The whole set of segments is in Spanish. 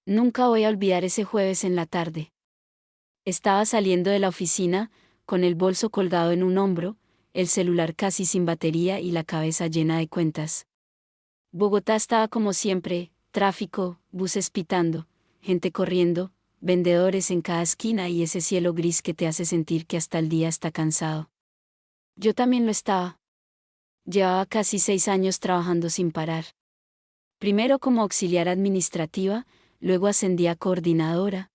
Nunca voy a olvidar ese jueves en la tarde. Estaba saliendo de la oficina, con el bolso colgado en un hombro, el celular casi sin batería y la cabeza llena de cuentas. Bogotá estaba como siempre, tráfico, buses pitando, gente corriendo, vendedores en cada esquina y ese cielo gris que te hace sentir que hasta el día está cansado. Yo también lo estaba. Llevaba casi 6 años trabajando sin parar. Primero como auxiliar administrativa, luego ascendí a coordinadora.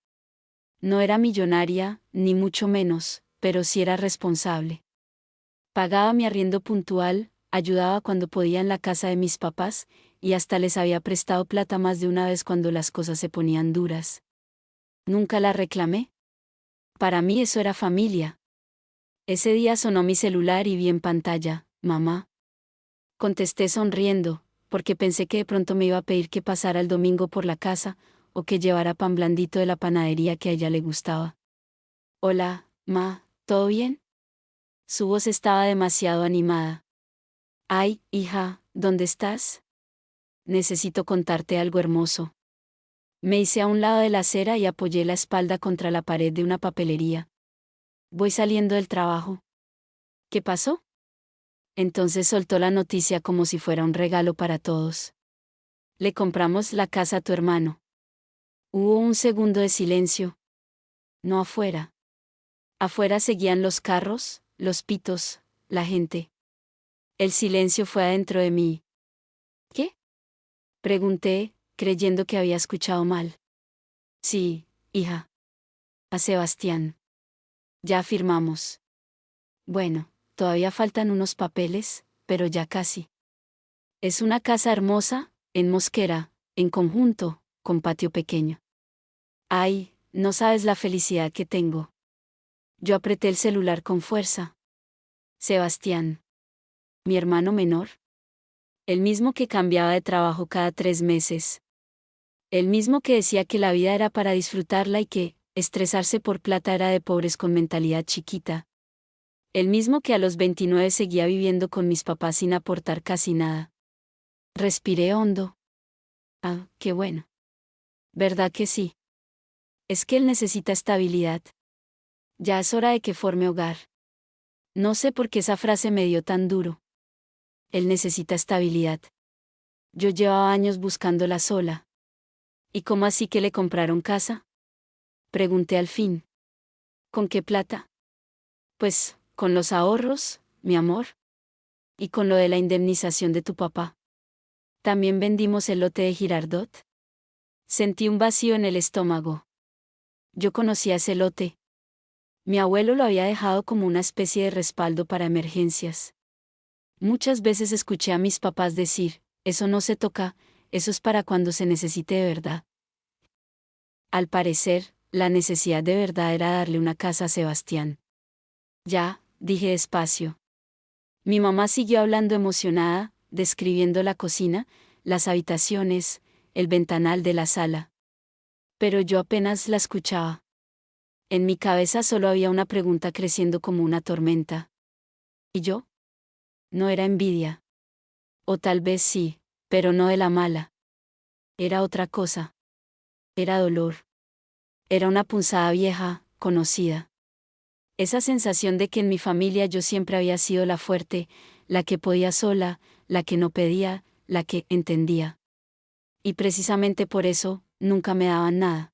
No era millonaria, ni mucho menos, pero sí era responsable. Pagaba mi arriendo puntual, ayudaba cuando podía en la casa de mis papás, y hasta les había prestado plata más de una vez cuando las cosas se ponían duras. Nunca la reclamé. Para mí eso era familia. Ese día sonó mi celular y vi en pantalla, mamá. Contesté sonriendo, porque pensé que de pronto me iba a pedir que pasara el domingo por la casa, o que llevara pan blandito de la panadería que a ella le gustaba. Hola, ma, ¿todo bien? Su voz estaba demasiado animada. Ay, hija, ¿dónde estás? Necesito contarte algo hermoso. Me hice a un lado de la acera y apoyé la espalda contra la pared de una papelería. Voy saliendo del trabajo. ¿Qué pasó? Entonces soltó la noticia como si fuera un regalo para todos. Le compramos la casa a tu hermano. Hubo un segundo de silencio. No afuera. Afuera seguían los carros, los pitos, la gente. El silencio fue adentro de mí. ¿Qué? Pregunté, creyendo que había escuchado mal. Sí, hija. A Sebastián. Ya firmamos. Bueno, todavía faltan unos papeles, pero ya casi. Es una casa hermosa, en Mosquera, en conjunto, con patio pequeño. Ay, no sabes la felicidad que tengo. Yo apreté el celular con fuerza. Sebastián. Mi hermano menor. El mismo que cambiaba de trabajo cada 3 meses. El mismo que decía que la vida era para disfrutarla y que, estresarse por plata era de pobres con mentalidad chiquita. El mismo que a los 29 seguía viviendo con mis papás sin aportar casi nada. Respiré hondo. Ah, qué bueno. ¿Verdad que sí? Es que él necesita estabilidad. Ya es hora de que forme hogar. No sé por qué esa frase me dio tan duro. Él necesita estabilidad. Yo llevaba años buscándola sola. ¿Y cómo así que le compraron casa? Pregunté al fin. ¿Con qué plata? Pues, con los ahorros, mi amor. Y con lo de la indemnización de tu papá. También vendimos el lote de Girardot. Sentí un vacío en el estómago. Yo conocía ese lote. Mi abuelo lo había dejado como una especie de respaldo para emergencias. Muchas veces escuché a mis papás decir, eso no se toca, eso es para cuando se necesite de verdad. Al parecer, la necesidad de verdad era darle una casa a Sebastián. Ya, dije despacio. Mi mamá siguió hablando emocionada, describiendo la cocina, las habitaciones, el ventanal de la sala. Pero yo apenas la escuchaba. En mi cabeza solo había una pregunta creciendo como una tormenta. ¿Y yo? No era envidia. O tal vez sí, pero no de la mala. Era otra cosa. Era dolor. Era una punzada vieja, conocida. Esa sensación de que en mi familia yo siempre había sido la fuerte, la que podía sola, la que no pedía, la que entendía. Y precisamente por eso, nunca me daban nada.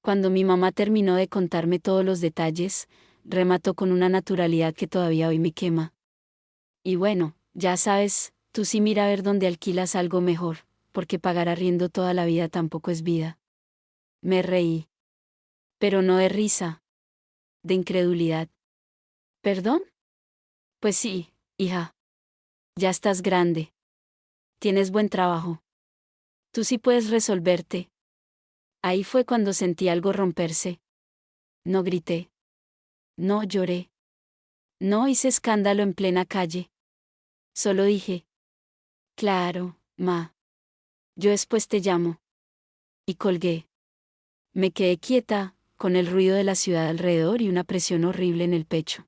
Cuando mi mamá terminó de contarme todos los detalles, remató con una naturalidad que todavía hoy me quema. Y bueno, ya sabes, tú sí mira a ver dónde alquilas algo mejor, porque pagar arriendo toda la vida tampoco es vida. Me reí. Pero no de risa. De incredulidad. ¿Perdón? Pues sí, hija. Ya estás grande. Tienes buen trabajo. Tú sí puedes resolverte. Ahí fue cuando sentí algo romperse. No grité. No lloré. No hice escándalo en plena calle. Solo dije. Claro, ma. Yo después te llamo. Y colgué. Me quedé quieta, con el ruido de la ciudad alrededor y una presión horrible en el pecho.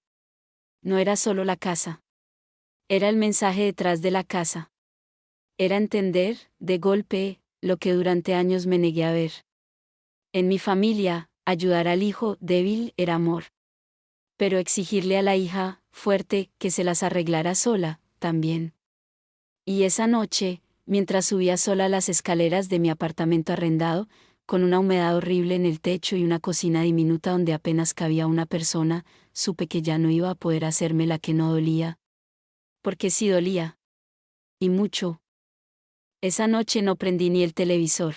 No era solo la casa. Era el mensaje detrás de la casa. Era entender, de golpe, lo que durante años me negué a ver. En mi familia, ayudar al hijo débil era amor. Pero exigirle a la hija, fuerte, que se las arreglara sola, también. Y esa noche, mientras subía sola las escaleras de mi apartamento arrendado, con una humedad horrible en el techo y una cocina diminuta donde apenas cabía una persona, supe que ya no iba a poder hacerme la que no dolía. Porque sí dolía. Y mucho. Esa noche no prendí ni el televisor.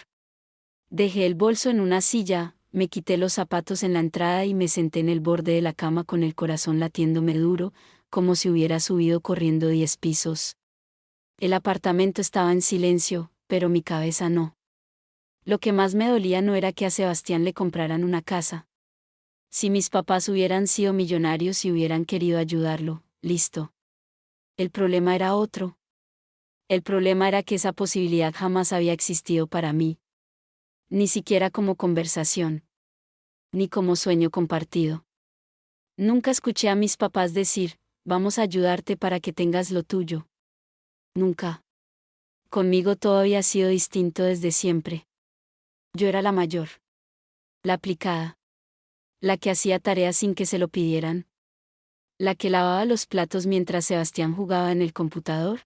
Dejé el bolso en una silla, me quité los zapatos en la entrada y me senté en el borde de la cama con el corazón latiéndome duro, como si hubiera subido corriendo 10 pisos. El apartamento estaba en silencio, pero mi cabeza no. Lo que más me dolía no era que a Sebastián le compraran una casa. Si mis papás hubieran sido millonarios y hubieran querido ayudarlo, listo. El problema era otro. El problema era que esa posibilidad jamás había existido para mí. Ni siquiera como conversación. Ni como sueño compartido. Nunca escuché a mis papás decir, vamos a ayudarte para que tengas lo tuyo. Nunca. Conmigo todo había sido distinto desde siempre. Yo era la mayor. La aplicada. La que hacía tareas sin que se lo pidieran. La que lavaba los platos mientras Sebastián jugaba en el computador.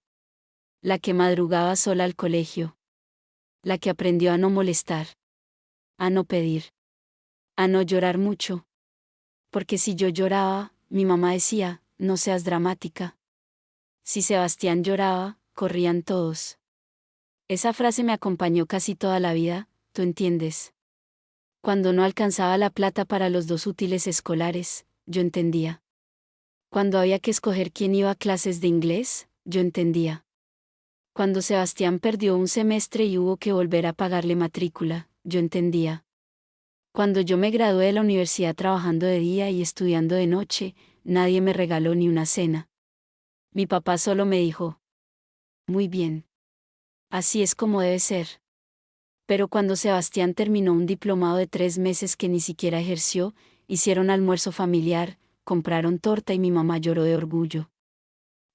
La que madrugaba sola al colegio. La que aprendió a no molestar. A no pedir. A no llorar mucho. Porque si yo lloraba, mi mamá decía, no seas dramática. Si Sebastián lloraba, corrían todos. Esa frase me acompañó casi toda la vida, ¿tú entiendes? Cuando no alcanzaba la plata para los 2 útiles escolares, yo entendía. Cuando había que escoger quién iba a clases de inglés, yo entendía. Cuando Sebastián perdió un semestre y hubo que volver a pagarle matrícula, yo entendía. Cuando yo me gradué de la universidad trabajando de día y estudiando de noche, nadie me regaló ni una cena. Mi papá solo me dijo, muy bien. Así es como debe ser. Pero cuando Sebastián terminó un diplomado de 3 meses que ni siquiera ejerció, hicieron almuerzo familiar, compraron torta y mi mamá lloró de orgullo.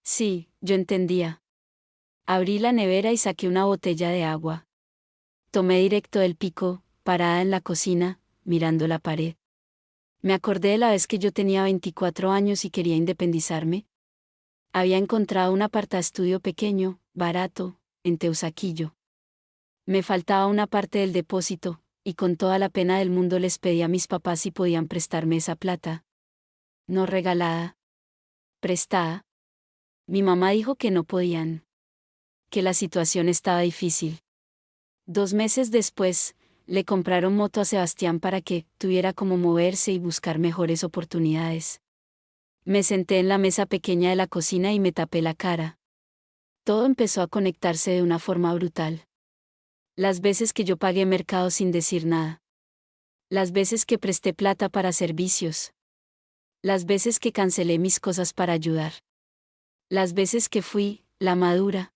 Sí, yo entendía. Abrí la nevera y saqué una botella de agua. Tomé directo del pico, parada en la cocina, mirando la pared. Me acordé de la vez que yo tenía 24 años y quería independizarme. Había encontrado un apartaestudio pequeño, barato, en Teusaquillo. Me faltaba una parte del depósito, y con toda la pena del mundo les pedí a mis papás si podían prestarme esa plata. No regalada. Prestada. Mi mamá dijo que no podían. Que la situación estaba difícil. 2 meses después, le compraron moto a Sebastián para que tuviera como moverse y buscar mejores oportunidades. Me senté en la mesa pequeña de la cocina y me tapé la cara. Todo empezó a conectarse de una forma brutal. Las veces que yo pagué mercado sin decir nada. Las veces que presté plata para servicios. Las veces que cancelé mis cosas para ayudar. Las veces que fui, la madura.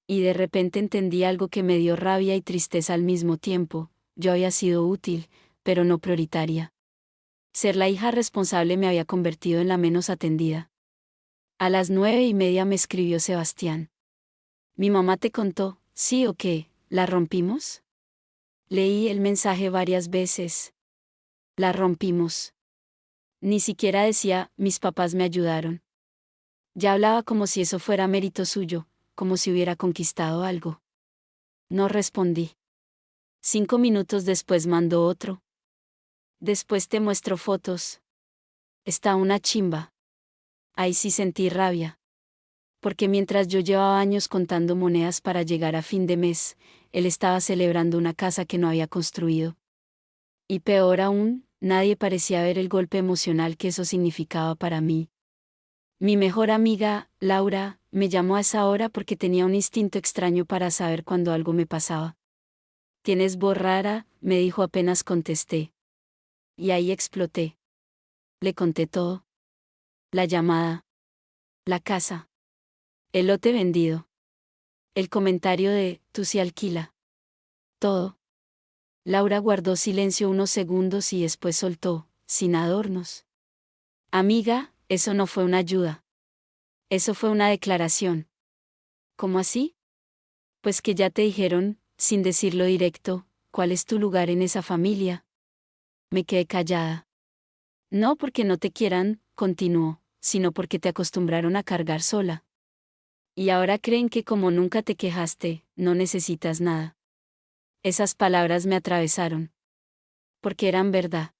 Y de repente entendí algo que me dio rabia y tristeza al mismo tiempo, yo había sido útil, pero no prioritaria. Ser la hija responsable me había convertido en la menos atendida. A las 9:30 me escribió Sebastián. ¿Mi mamá te contó, sí o qué, la rompimos? Leí el mensaje varias veces. La rompimos. Ni siquiera decía, mis papás me ayudaron. Ya hablaba como si eso fuera mérito suyo, como si hubiera conquistado algo. No respondí. 5 minutos después mandó otro. Después te muestro fotos. Está una chimba. Ahí sí sentí rabia. Porque mientras yo llevaba años contando monedas para llegar a fin de mes, él estaba celebrando una casa que no había construido. Y peor aún, nadie parecía ver el golpe emocional que eso significaba para mí. Mi mejor amiga, Laura, me llamó a esa hora porque tenía un instinto extraño para saber cuando algo me pasaba. «Tienes voz rara», me dijo apenas contesté. Y ahí exploté. Le conté todo. La llamada. La casa. El lote vendido. El comentario de, tú sí alquila. Todo. Laura guardó silencio unos segundos y después soltó, sin adornos. Amiga, eso no fue una ayuda. Eso fue una declaración. ¿Cómo así? Pues que ya te dijeron, sin decirlo directo, ¿cuál es tu lugar en esa familia? Me quedé callada. No porque no te quieran, continuó, sino porque te acostumbraron a cargar sola. Y ahora creen que como nunca te quejaste, no necesitas nada. Esas palabras me atravesaron. Porque eran verdad.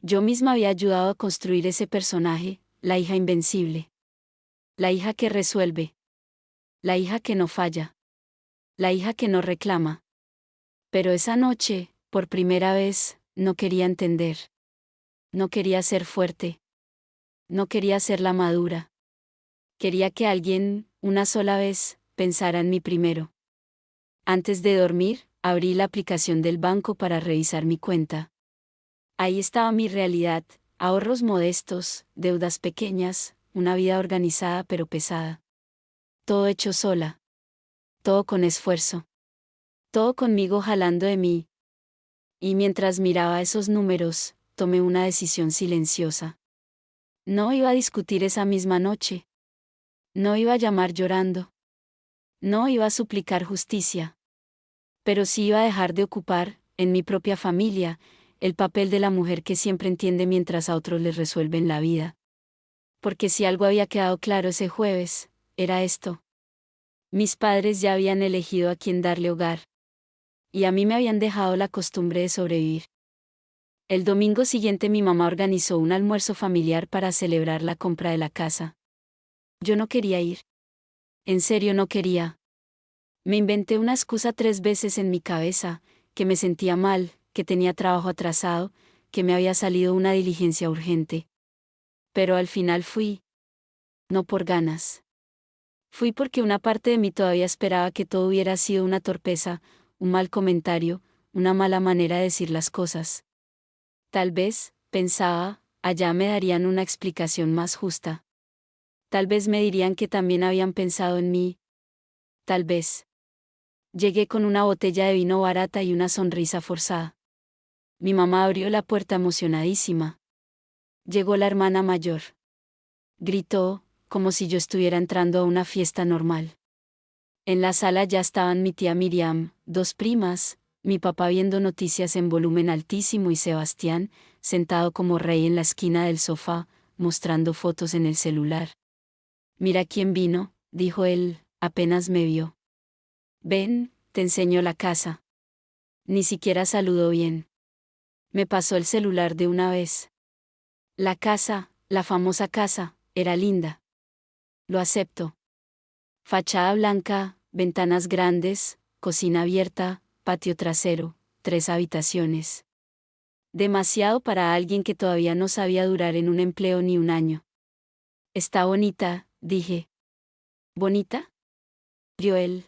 Yo misma había ayudado a construir ese personaje, la hija invencible. La hija que resuelve. La hija que no falla. La hija que no reclama. Pero esa noche, por primera vez, no quería entender. No quería ser fuerte. No quería ser la madura. Quería que alguien, una sola vez, pensara en mí primero. Antes de dormir, abrí la aplicación del banco para revisar mi cuenta. Ahí estaba mi realidad, ahorros modestos, deudas pequeñas, una vida organizada pero pesada. Todo hecho sola. Todo con esfuerzo. Todo conmigo jalando de mí. Y mientras miraba esos números, tomé una decisión silenciosa. No iba a discutir esa misma noche. No iba a llamar llorando. No iba a suplicar justicia. Pero sí iba a dejar de ocupar, en mi propia familia, el papel de la mujer que siempre entiende mientras a otros les resuelven la vida. Porque si algo había quedado claro ese jueves, era esto. Mis padres ya habían elegido a quién darle hogar. Y a mí me habían dejado la costumbre de sobrevivir. El domingo siguiente mi mamá organizó un almuerzo familiar para celebrar la compra de la casa. Yo no quería ir. En serio no quería. Me inventé una excusa 3 veces en mi cabeza, que me sentía mal, que tenía trabajo atrasado, que me había salido una diligencia urgente. Pero al final fui. No por ganas. Fui porque una parte de mí todavía esperaba que todo hubiera sido una torpeza, un mal comentario, una mala manera de decir las cosas. Tal vez, pensaba, allá me darían una explicación más justa. Tal vez me dirían que también habían pensado en mí. Tal vez. Llegué con una botella de vino barata y una sonrisa forzada. Mi mamá abrió la puerta emocionadísima. Llegó la hermana mayor. Gritó, como si yo estuviera entrando a una fiesta normal. En la sala ya estaban mi tía Miriam, 2 primas, mi papá viendo noticias en volumen altísimo y Sebastián, sentado como rey en la esquina del sofá, mostrando fotos en el celular. Mira quién vino, dijo él, apenas me vio. Ven, te enseño la casa. Ni siquiera saludó bien. Me pasó el celular de una vez. La casa, la famosa casa, era linda. Lo acepto. Fachada blanca, ventanas grandes, cocina abierta, patio trasero, 3 habitaciones. Demasiado para alguien que todavía no sabía durar en un empleo ni un año. Está bonita, dije. ¿Bonita? Rió él.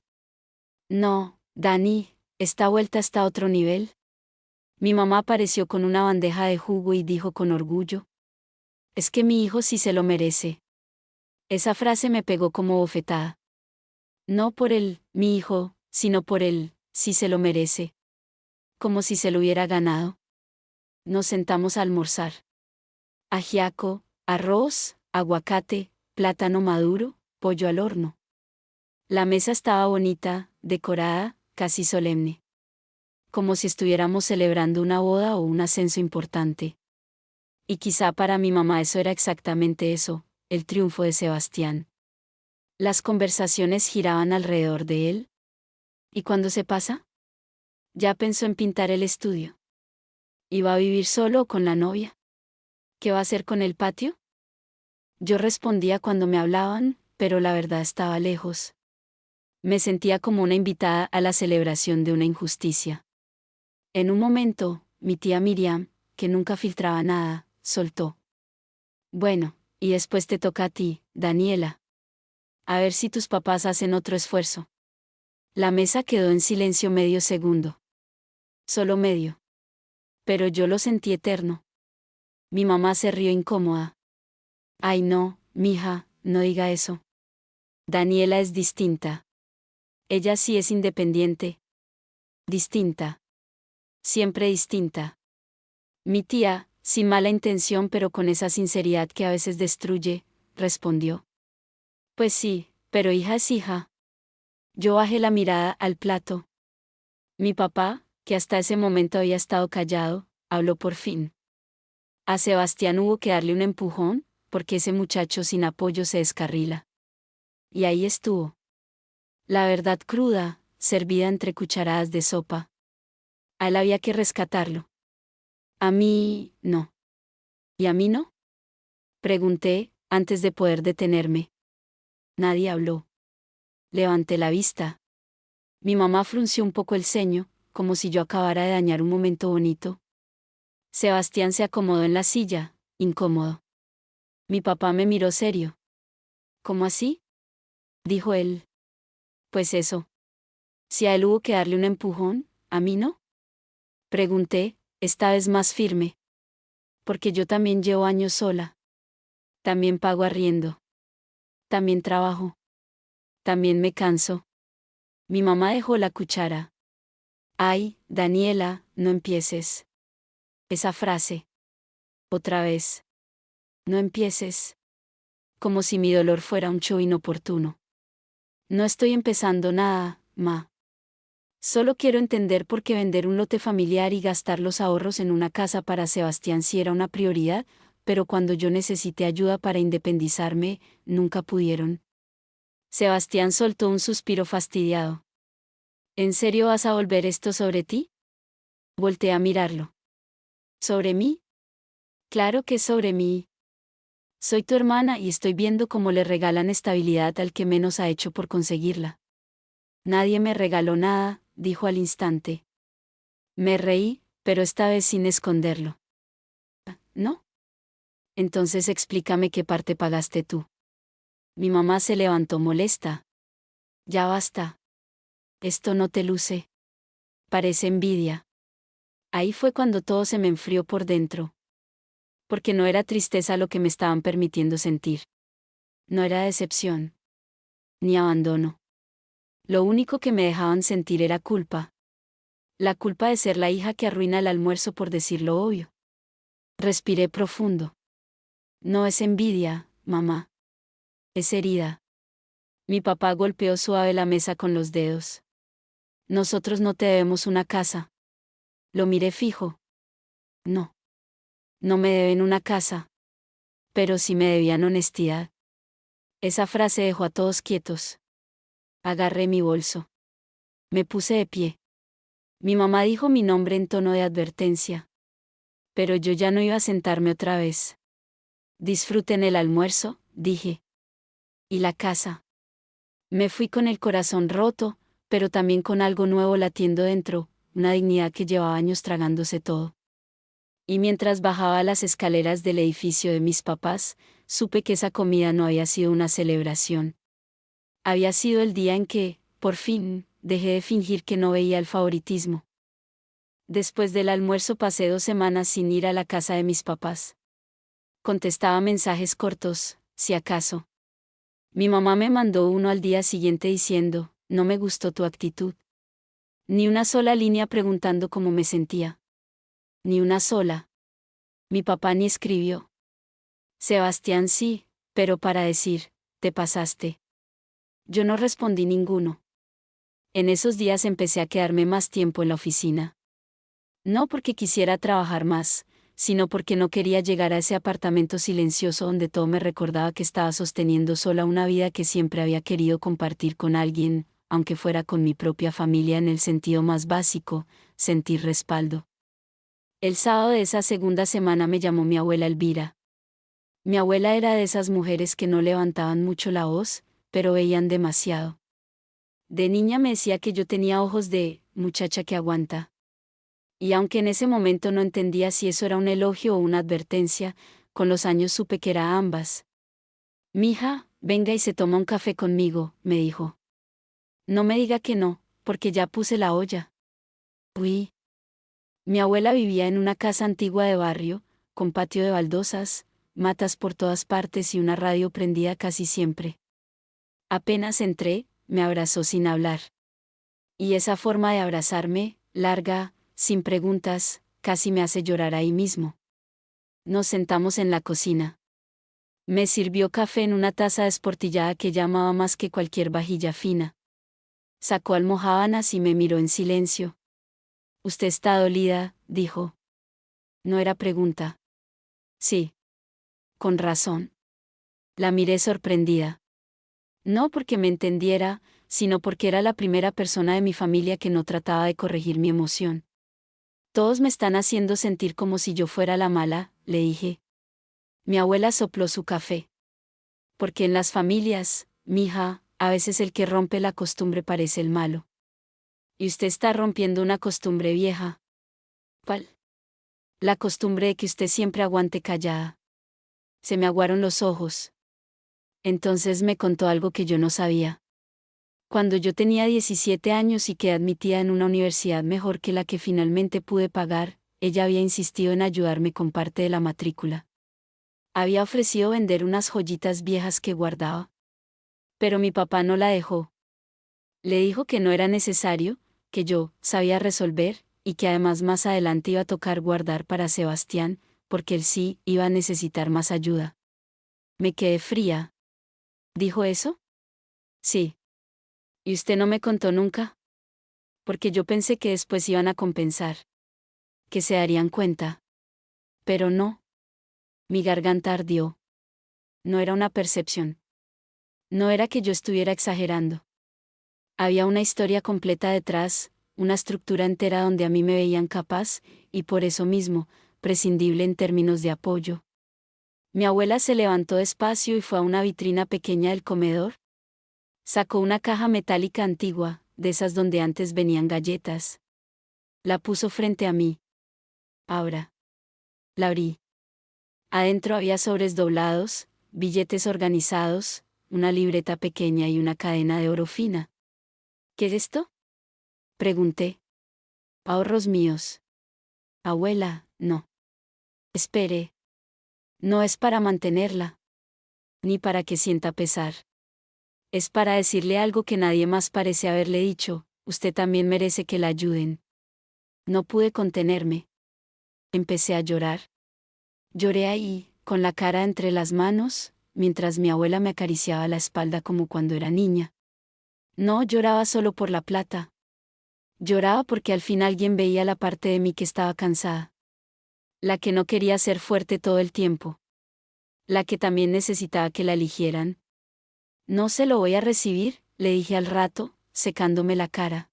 No, Dani, esta vuelta está a otro nivel. Mi mamá apareció con una bandeja de jugo y dijo con orgullo. Es que mi hijo sí se lo merece. Esa frase me pegó como bofetada. No por él, mi hijo, sino por él, sí se lo merece. Como si se lo hubiera ganado. Nos sentamos a almorzar. Ajiaco, arroz, aguacate, plátano maduro, pollo al horno. La mesa estaba bonita, decorada, casi solemne. Como si estuviéramos celebrando una boda o un ascenso importante. Y quizá para mi mamá eso era exactamente eso, el triunfo de Sebastián. Las conversaciones giraban alrededor de él. ¿Y cuándo se pasa? Ya pensó en pintar el estudio. ¿Iba a vivir solo o con la novia? ¿Qué va a hacer con el patio? Yo respondía cuando me hablaban, pero la verdad estaba lejos. Me sentía como una invitada a la celebración de una injusticia. En un momento, mi tía Miriam, que nunca filtraba nada, soltó. Bueno, y después te toca a ti, Daniela. A ver si tus papás hacen otro esfuerzo. La mesa quedó en silencio medio segundo. Solo medio. Pero yo lo sentí eterno. Mi mamá se rió incómoda. Ay no, mija, no diga eso. Daniela es distinta. Ella sí es independiente. Distinta. Siempre distinta. Mi tía, sin mala intención pero con esa sinceridad que a veces destruye, respondió. Pues sí, pero hija es hija. Yo bajé la mirada al plato. Mi papá, que hasta ese momento había estado callado, habló por fin. A Sebastián hubo que darle un empujón, porque ese muchacho sin apoyo se descarrila. Y ahí estuvo. La verdad cruda, servida entre cucharadas de sopa. A él había que rescatarlo. A mí, no. ¿Y a mí no? Pregunté, antes de poder detenerme. Nadie habló. Levanté la vista. Mi mamá frunció un poco el ceño, como si yo acabara de dañar un momento bonito. Sebastián se acomodó en la silla, incómodo. Mi papá me miró serio. ¿Cómo así?, dijo él. Pues eso. Si a él hubo que darle un empujón, ¿a mí no?, pregunté, esta vez más firme. Porque yo también llevo años sola. También pago arriendo. También trabajo. También me canso. Mi mamá dejó la cuchara. Ay, Daniela, no empieces. Esa frase. Otra vez. No empieces. Como si mi dolor fuera un show inoportuno. No estoy empezando nada, ma. Solo quiero entender por qué vender un lote familiar y gastar los ahorros en una casa para Sebastián sí era una prioridad, pero cuando yo necesité ayuda para independizarme, nunca pudieron. Sebastián soltó un suspiro fastidiado. ¿En serio vas a volver esto sobre ti?, volteé a mirarlo. ¿Sobre mí? Claro que sobre mí. Soy tu hermana y estoy viendo cómo le regalan estabilidad al que menos ha hecho por conseguirla. Nadie me regaló nada, dijo al instante. Me reí, pero esta vez sin esconderlo. ¿No? Entonces explícame qué parte pagaste tú. Mi mamá se levantó molesta. Ya basta. Esto no te luce. Parece envidia. Ahí fue cuando todo se me enfrió por dentro. Porque no era tristeza lo que me estaban permitiendo sentir. No era decepción. Ni abandono. Lo único que me dejaban sentir era culpa. La culpa de ser la hija que arruina el almuerzo por decir lo obvio. Respiré profundo. No es envidia, mamá. Es herida. Mi papá golpeó suave la mesa con los dedos. Nosotros no te debemos una casa. Lo miré fijo. No. No me deben una casa. Pero sí me debían honestidad. Esa frase dejó a todos quietos. Agarré mi bolso. Me puse de pie. Mi mamá dijo mi nombre en tono de advertencia. Pero yo ya no iba a sentarme otra vez. Disfruten el almuerzo, dije. Y la casa. Me fui con el corazón roto, pero también con algo nuevo latiendo dentro, una dignidad que llevaba años tragándose todo. Y mientras bajaba las escaleras del edificio de mis papás, supe que esa comida no había sido una celebración. Había sido el día en que, por fin, dejé de fingir que no veía el favoritismo. Después del almuerzo pasé 2 semanas sin ir a la casa de mis papás. Contestaba mensajes cortos, si acaso. Mi mamá me mandó uno al día siguiente diciendo, no me gustó tu actitud. Ni una sola línea preguntando cómo me sentía. Ni una sola. Mi papá ni escribió. Sebastián sí, pero para decir, te pasaste. Yo no respondí ninguno. En esos días empecé a quedarme más tiempo en la oficina. No porque quisiera trabajar más, sino porque no quería llegar a ese apartamento silencioso donde todo me recordaba que estaba sosteniendo sola una vida que siempre había querido compartir con alguien, aunque fuera con mi propia familia en el sentido más básico, sentir respaldo. El sábado de esa segunda semana me llamó mi abuela Elvira. Mi abuela era de esas mujeres que no levantaban mucho la voz, pero veían demasiado. De niña me decía que yo tenía ojos de muchacha que aguanta. Y aunque en ese momento no entendía si eso era un elogio o una advertencia, con los años supe que era ambas. Mija, venga y se toma un café conmigo, me dijo. No me diga que no, porque ya puse la olla. Uy. Mi abuela vivía en una casa antigua de barrio, con patio de baldosas, matas por todas partes y una radio prendida casi siempre. Apenas entré, me abrazó sin hablar. Y esa forma de abrazarme, larga, sin preguntas, casi me hace llorar ahí mismo. Nos sentamos en la cocina. Me sirvió café en una taza desportillada que llamaba más que cualquier vajilla fina. Sacó almojábanas y me miró en silencio. Usted está dolida, dijo. No era pregunta. Sí. Con razón. La miré sorprendida. No porque me entendiera, sino porque era la primera persona de mi familia que no trataba de corregir mi emoción. Todos me están haciendo sentir como si yo fuera la mala, le dije. Mi abuela sopló su café. Porque en las familias, mija, a veces el que rompe la costumbre parece el malo. Y usted está rompiendo una costumbre vieja. ¿Cuál? La costumbre de que usted siempre aguante callada. Se me aguaron los ojos. Entonces me contó algo que yo no sabía. Cuando yo tenía 17 años y quedé admitida en una universidad mejor que la que finalmente pude pagar, ella había insistido en ayudarme con parte de la matrícula. Había ofrecido vender unas joyitas viejas que guardaba. Pero mi papá no la dejó. Le dijo que no era necesario, que yo sabía resolver, y que además más adelante iba a tocar guardar para Sebastián, porque él sí iba a necesitar más ayuda. Me quedé fría. ¿Dijo eso? Sí. ¿Y usted no me contó nunca? Porque yo pensé que después iban a compensar. Que se darían cuenta. Pero no. Mi garganta ardió. No era una percepción. No era que yo estuviera exagerando. Había una historia completa detrás, una estructura entera donde a mí me veían capaz, y por eso mismo, prescindible en términos de apoyo. Mi abuela se levantó despacio y fue a una vitrina pequeña del comedor. Sacó una caja metálica antigua, de esas donde antes venían galletas. La puso frente a mí. Ahora. La abrí. Adentro había sobres doblados, billetes organizados, una libreta pequeña y una cadena de oro fina. ¿Qué es esto? Pregunté. Ahorros míos. Abuela, no. Espere. No es para mantenerla. Ni para que sienta pesar. Es para decirle algo que nadie más parece haberle dicho, usted también merece que la ayuden. No pude contenerme. Empecé a llorar. Lloré ahí, con la cara entre las manos, mientras mi abuela me acariciaba la espalda como cuando era niña. No lloraba solo por la plata. Lloraba porque al fin alguien veía la parte de mí que estaba cansada. La que no quería ser fuerte todo el tiempo. La que también necesitaba que la eligieran. No se lo voy a recibir, le dije al rato, secándome la cara.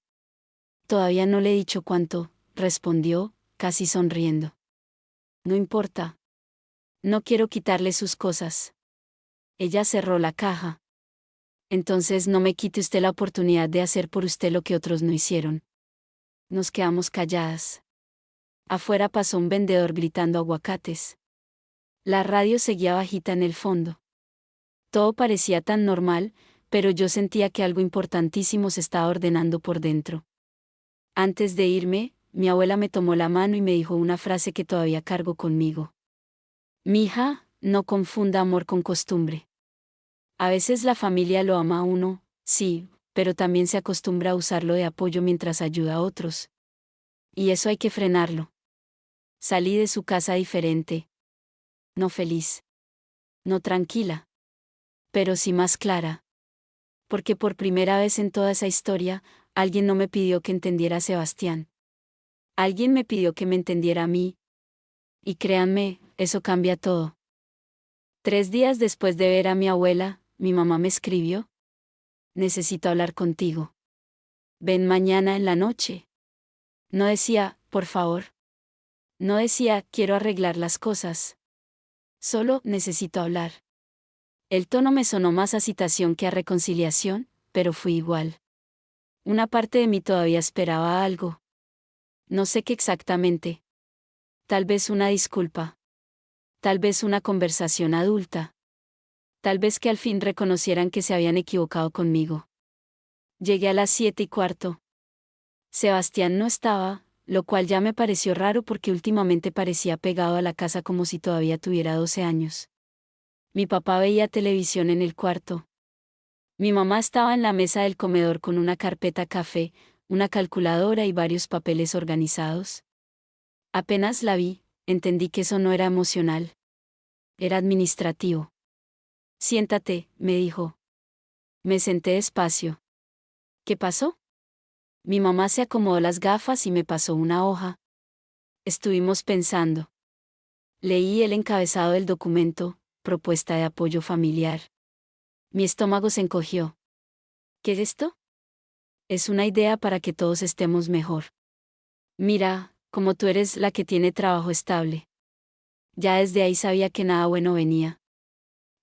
Todavía no le he dicho cuánto, respondió, casi sonriendo. No importa. No quiero quitarle sus cosas. Ella cerró la caja. Entonces no me quite usted la oportunidad de hacer por usted lo que otros no hicieron. Nos quedamos calladas. Afuera pasó un vendedor gritando aguacates. La radio seguía bajita en el fondo. Todo parecía tan normal, pero yo sentía que algo importantísimo se estaba ordenando por dentro. Antes de irme, mi abuela me tomó la mano y me dijo una frase que todavía cargo conmigo. Mija, no confunda amor con costumbre. A veces la familia lo ama a uno, sí, pero también se acostumbra a usarlo de apoyo mientras ayuda a otros. Y eso hay que frenarlo. Salí de su casa diferente. No feliz. No tranquila. Pero sí más clara. Porque por primera vez en toda esa historia, alguien no me pidió que entendiera a Sebastián. Alguien me pidió que me entendiera a mí. Y créanme, eso cambia todo. 3 días después de ver a mi abuela, mi mamá me escribió. Necesito hablar contigo. Ven mañana en la noche. No decía, por favor. No decía, quiero arreglar las cosas. Solo, necesito hablar. El tono me sonó más a citación que a reconciliación, pero fui igual. Una parte de mí todavía esperaba algo. No sé qué exactamente. Tal vez una disculpa. Tal vez una conversación adulta. Tal vez que al fin reconocieran que se habían equivocado conmigo. Llegué a las 7:15. Sebastián no estaba, lo cual ya me pareció raro porque últimamente parecía pegado a la casa como si todavía tuviera 12 años. Mi papá veía televisión en el cuarto. Mi mamá estaba en la mesa del comedor con una carpeta café, una calculadora y varios papeles organizados. Apenas la vi, entendí que eso no era emocional. Era administrativo. Siéntate, me dijo. Me senté despacio. ¿Qué pasó? Mi mamá se acomodó las gafas y me pasó una hoja. Estuvimos pensando. Leí el encabezado del documento, propuesta de apoyo familiar. Mi estómago se encogió. ¿Qué es esto? Es una idea para que todos estemos mejor. Mira, como tú eres la que tiene trabajo estable. Ya desde ahí sabía que nada bueno venía.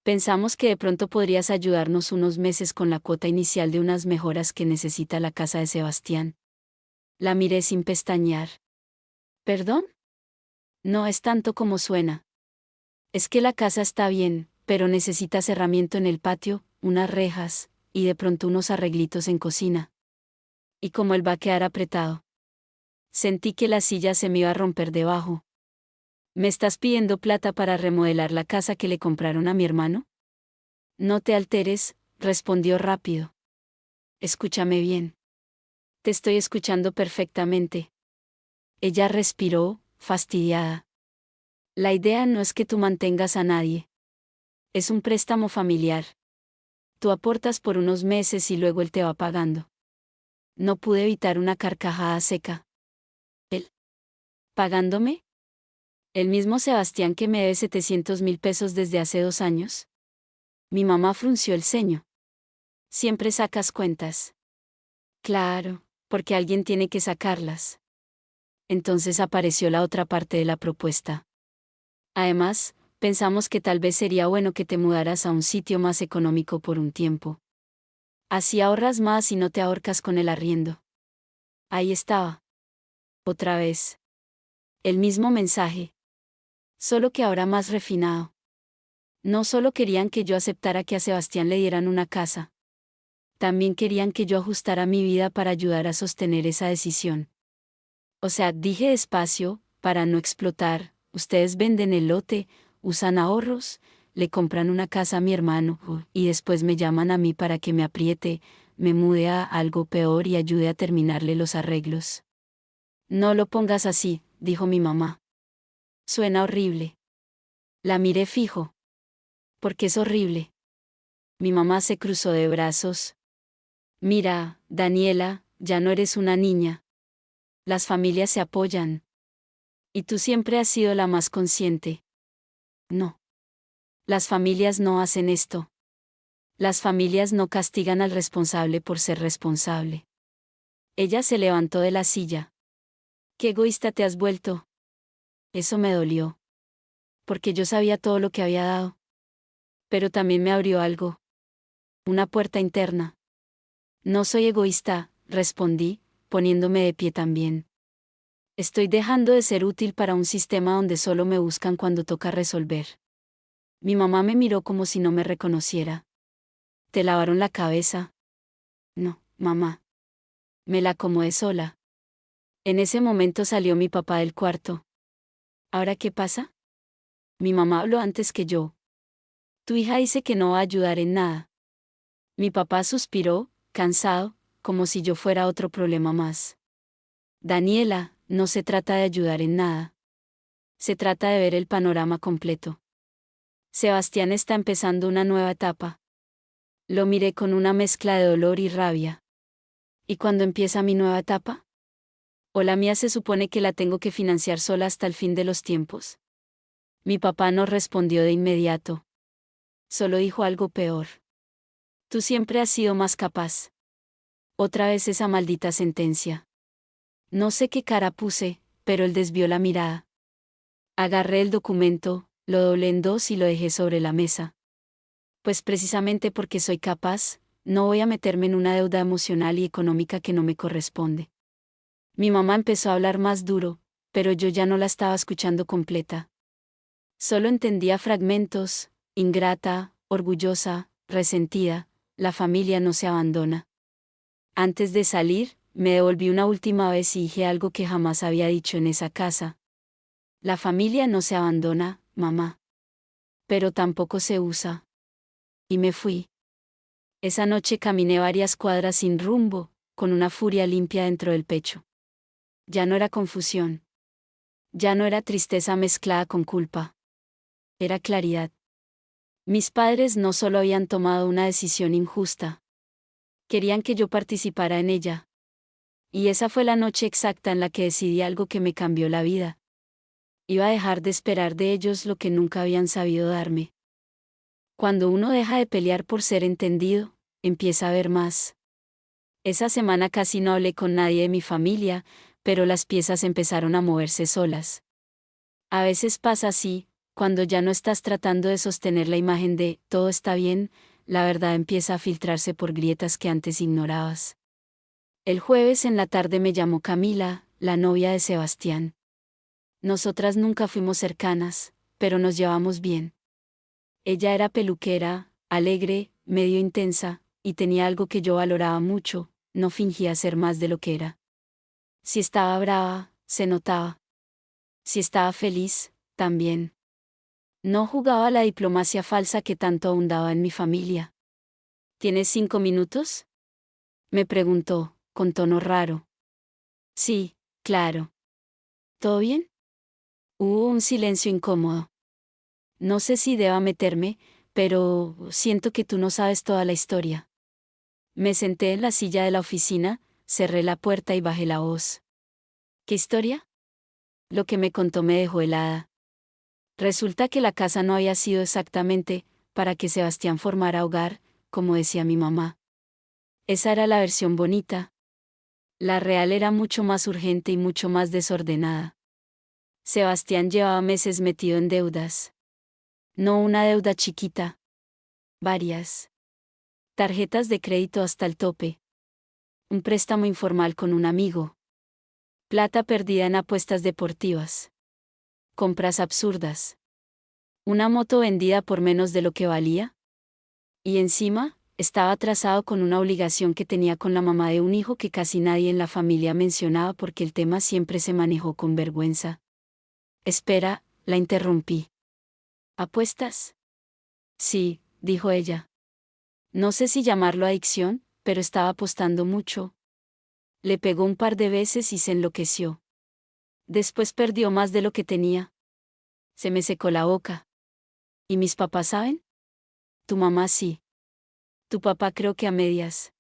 Pensamos que de pronto podrías ayudarnos unos meses con la cuota inicial de unas mejoras que necesita la casa de Sebastián. La miré sin pestañear. ¿Perdón? No es tanto como suena. Es que la casa está bien, pero necesita cerramiento en el patio, unas rejas, y de pronto unos arreglitos en cocina. ¿Y cómo él va a quedar apretado? Sentí que la silla se me iba a romper debajo. ¿Me estás pidiendo plata para remodelar la casa que le compraron a mi hermano? No te alteres, respondió rápido. Escúchame bien. Te estoy escuchando perfectamente. Ella respiró, fastidiada. La idea no es que tú mantengas a nadie. Es un préstamo familiar. Tú aportas por unos meses y luego él te va pagando. No pude evitar una carcajada seca. ¿Él? ¿Pagándome? ¿El mismo Sebastián que me debe 700.000 pesos desde hace 2 años? Mi mamá frunció el ceño. Siempre sacas cuentas. Claro, porque alguien tiene que sacarlas. Entonces apareció la otra parte de la propuesta. Además, pensamos que tal vez sería bueno que te mudaras a un sitio más económico por un tiempo. Así ahorras más y no te ahorcas con el arriendo. Ahí estaba. Otra vez. El mismo mensaje. Solo que ahora más refinado. No solo querían que yo aceptara que a Sebastián le dieran una casa. También querían que yo ajustara mi vida para ayudar a sostener esa decisión. O sea, dije despacio, para no explotar, ustedes venden el lote, usan ahorros, le compran una casa a mi hermano, y después me llaman a mí para que me apriete, me mude a algo peor y ayude a terminarle los arreglos. No lo pongas así, dijo mi mamá. Suena horrible. La miré fijo. ¿Por qué es horrible? Mi mamá se cruzó de brazos. Mira, Daniela, ya no eres una niña. Las familias se apoyan. Y tú siempre has sido la más consciente. No. Las familias no hacen esto. Las familias no castigan al responsable por ser responsable. Ella se levantó de la silla. Qué egoísta te has vuelto. Eso me dolió. Porque yo sabía todo lo que había dado. Pero también me abrió algo. Una puerta interna. No soy egoísta, respondí, poniéndome de pie también. Estoy dejando de ser útil para un sistema donde solo me buscan cuando toca resolver. Mi mamá me miró como si no me reconociera. ¿Te lavaron la cabeza? No, mamá. Me la acomodé sola. En ese momento salió mi papá del cuarto. ¿Ahora qué pasa? Mi mamá habló antes que yo. Tu hija dice que no va a ayudar en nada. Mi papá suspiró, cansado, como si yo fuera otro problema más. Daniela, no se trata de ayudar en nada. Se trata de ver el panorama completo. Sebastián está empezando una nueva etapa. Lo miré con una mezcla de dolor y rabia. ¿Y cuándo empieza mi nueva etapa? ¿O la mía se supone que la tengo que financiar sola hasta el fin de los tiempos? Mi papá no respondió de inmediato. Solo dijo algo peor. Tú siempre has sido más capaz. Otra vez esa maldita sentencia. No sé qué cara puse, pero él desvió la mirada. Agarré el documento, lo doblé en dos y lo dejé sobre la mesa. Pues precisamente porque soy capaz, no voy a meterme en una deuda emocional y económica que no me corresponde. Mi mamá empezó a hablar más duro, pero yo ya no la estaba escuchando completa. Solo entendía fragmentos, ingrata, orgullosa, resentida, la familia no se abandona. Antes de salir, me devolví una última vez y dije algo que jamás había dicho en esa casa. La familia no se abandona, mamá. Pero tampoco se usa. Y me fui. Esa noche caminé varias cuadras sin rumbo, con una furia limpia dentro del pecho. Ya no era confusión. Ya no era tristeza mezclada con culpa. Era claridad. Mis padres no solo habían tomado una decisión injusta. Querían que yo participara en ella. Y esa fue la noche exacta en la que decidí algo que me cambió la vida. Iba a dejar de esperar de ellos lo que nunca habían sabido darme. Cuando uno deja de pelear por ser entendido, empieza a ver más. Esa semana casi no hablé con nadie de mi familia, pero las piezas empezaron a moverse solas. A veces pasa así, cuando ya no estás tratando de sostener la imagen de todo está bien, la verdad empieza a filtrarse por grietas que antes ignorabas. El jueves en la tarde me llamó Camila, la novia de Sebastián. Nosotras nunca fuimos cercanas, pero nos llevamos bien. Ella era peluquera, alegre, medio intensa, y tenía algo que yo valoraba mucho: no fingía ser más de lo que era. Si estaba brava, se notaba. Si estaba feliz, también. No jugaba a la diplomacia falsa que tanto abundaba en mi familia. ¿Tienes 5 minutos? Me preguntó, con tono raro. Sí, claro. ¿Todo bien? Hubo un silencio incómodo. No sé si deba meterme, pero siento que tú no sabes toda la historia. Me senté en la silla de la oficina, cerré la puerta y bajé la voz. ¿Qué historia? Lo que me contó me dejó helada. Resulta que la casa no había sido exactamente para que Sebastián formara hogar, como decía mi mamá. Esa era la versión bonita. La real era mucho más urgente y mucho más desordenada. Sebastián llevaba meses metido en deudas. No una deuda chiquita. Varias. Tarjetas de crédito hasta el tope. Un préstamo informal con un amigo. Plata perdida en apuestas deportivas. Compras absurdas. Una moto vendida por menos de lo que valía. Y encima, estaba atrasado con una obligación que tenía con la mamá de un hijo que casi nadie en la familia mencionaba porque el tema siempre se manejó con vergüenza. Espera, la interrumpí. ¿Apuestas? Sí, dijo ella. No sé si llamarlo adicción, pero estaba apostando mucho. Le pegó un par de veces y se enloqueció. Después perdió más de lo que tenía. Se me secó la boca. ¿Y mis papás saben? Tu mamá sí. Tu papá creo que a medias.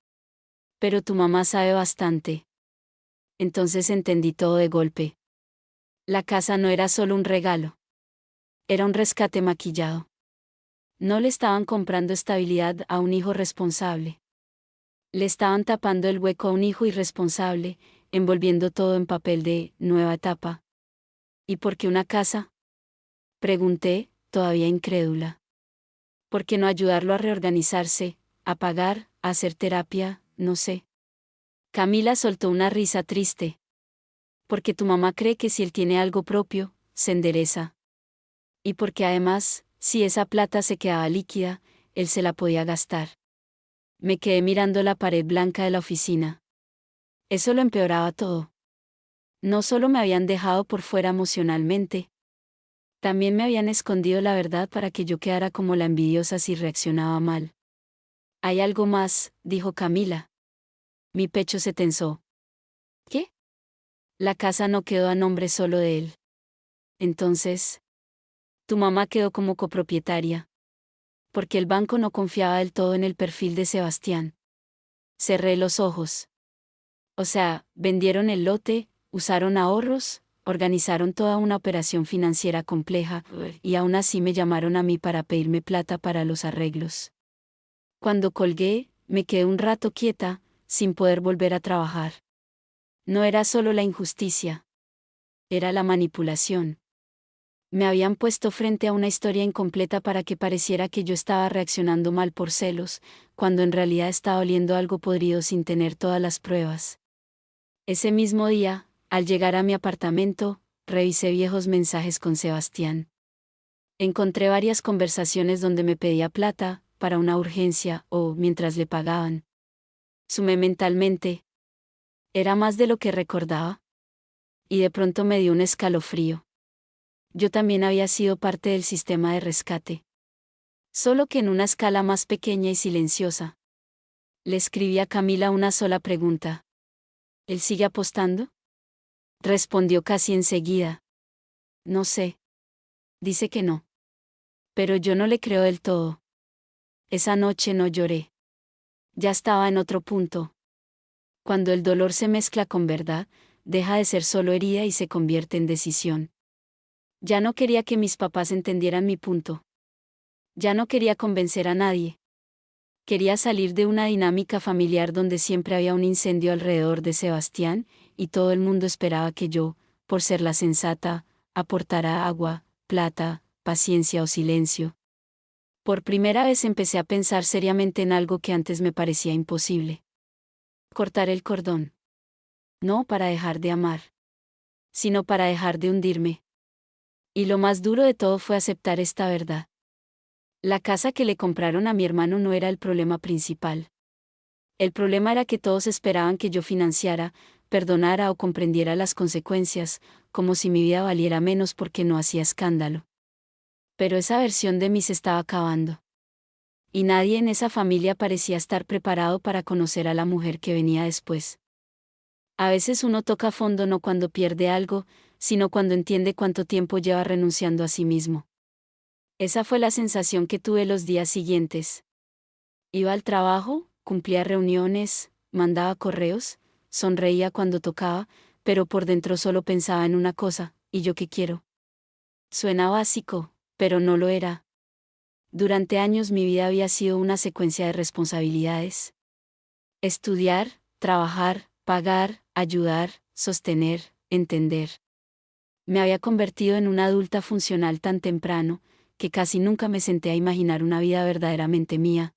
Pero tu mamá sabe bastante. Entonces entendí todo de golpe. La casa no era solo un regalo. Era un rescate maquillado. No le estaban comprando estabilidad a un hijo responsable. Le estaban tapando el hueco a un hijo irresponsable, envolviendo todo en papel de nueva etapa. ¿Y por qué una casa? Pregunté, todavía incrédula. ¿Por qué no ayudarlo a reorganizarse, a pagar, a hacer terapia, no sé? Camila soltó una risa triste. Porque tu mamá cree que si él tiene algo propio, se endereza. Y porque además, si esa plata se quedaba líquida, él se la podía gastar. Me quedé mirando la pared blanca de la oficina. Eso lo empeoraba todo. No solo me habían dejado por fuera emocionalmente, también me habían escondido la verdad para que yo quedara como la envidiosa si reaccionaba mal. Hay algo más, dijo Camila. Mi pecho se tensó. ¿Qué? La casa no quedó a nombre solo de él. Entonces, tu mamá quedó como copropietaria. Porque el banco no confiaba del todo en el perfil de Sebastián. Cerré los ojos. O sea, vendieron el lote, usaron ahorros, organizaron toda una operación financiera compleja, y aún así me llamaron a mí para pedirme plata para los arreglos. Cuando colgué, me quedé un rato quieta, sin poder volver a trabajar. No era solo la injusticia. Era la manipulación. Me habían puesto frente a una historia incompleta para que pareciera que yo estaba reaccionando mal por celos, cuando en realidad estaba oliendo algo podrido sin tener todas las pruebas. Ese mismo día, al llegar a mi apartamento, revisé viejos mensajes con Sebastián. Encontré varias conversaciones donde me pedía plata, para una urgencia, o mientras le pagaban. Sumé mentalmente. Era más de lo que recordaba. Y de pronto me dio un escalofrío. Yo también había sido parte del sistema de rescate. Solo que en una escala más pequeña y silenciosa. Le escribí a Camila una sola pregunta. ¿Él sigue apostando? Respondió casi enseguida. No sé. Dice que no. Pero yo no le creo del todo. Esa noche no lloré. Ya estaba en otro punto. Cuando el dolor se mezcla con verdad, deja de ser solo herida y se convierte en decisión. Ya no quería que mis papás entendieran mi punto. Ya no quería convencer a nadie. Quería salir de una dinámica familiar donde siempre había un incendio alrededor de Sebastián, y todo el mundo esperaba que yo, por ser la sensata, aportara agua, plata, paciencia o silencio. Por primera vez empecé a pensar seriamente en algo que antes me parecía imposible. Cortar el cordón. No para dejar de amar, sino para dejar de hundirme. Y lo más duro de todo fue aceptar esta verdad. La casa que le compraron a mi hermano no era el problema principal. El problema era que todos esperaban que yo financiara, perdonara o comprendiera las consecuencias, como si mi vida valiera menos porque no hacía escándalo. Pero esa versión de mí se estaba acabando. Y nadie en esa familia parecía estar preparado para conocer a la mujer que venía después. A veces uno toca fondo no cuando pierde algo, sino cuando entiende cuánto tiempo lleva renunciando a sí mismo. Esa fue la sensación que tuve los días siguientes. Iba al trabajo, cumplía reuniones, mandaba correos, sonreía cuando tocaba, pero por dentro solo pensaba en una cosa: ¿y yo qué quiero? Suena básico, pero no lo era. Durante años mi vida había sido una secuencia de responsabilidades. Estudiar, trabajar, pagar, ayudar, sostener, entender. Me había convertido en una adulta funcional tan temprano, que casi nunca me senté a imaginar una vida verdaderamente mía.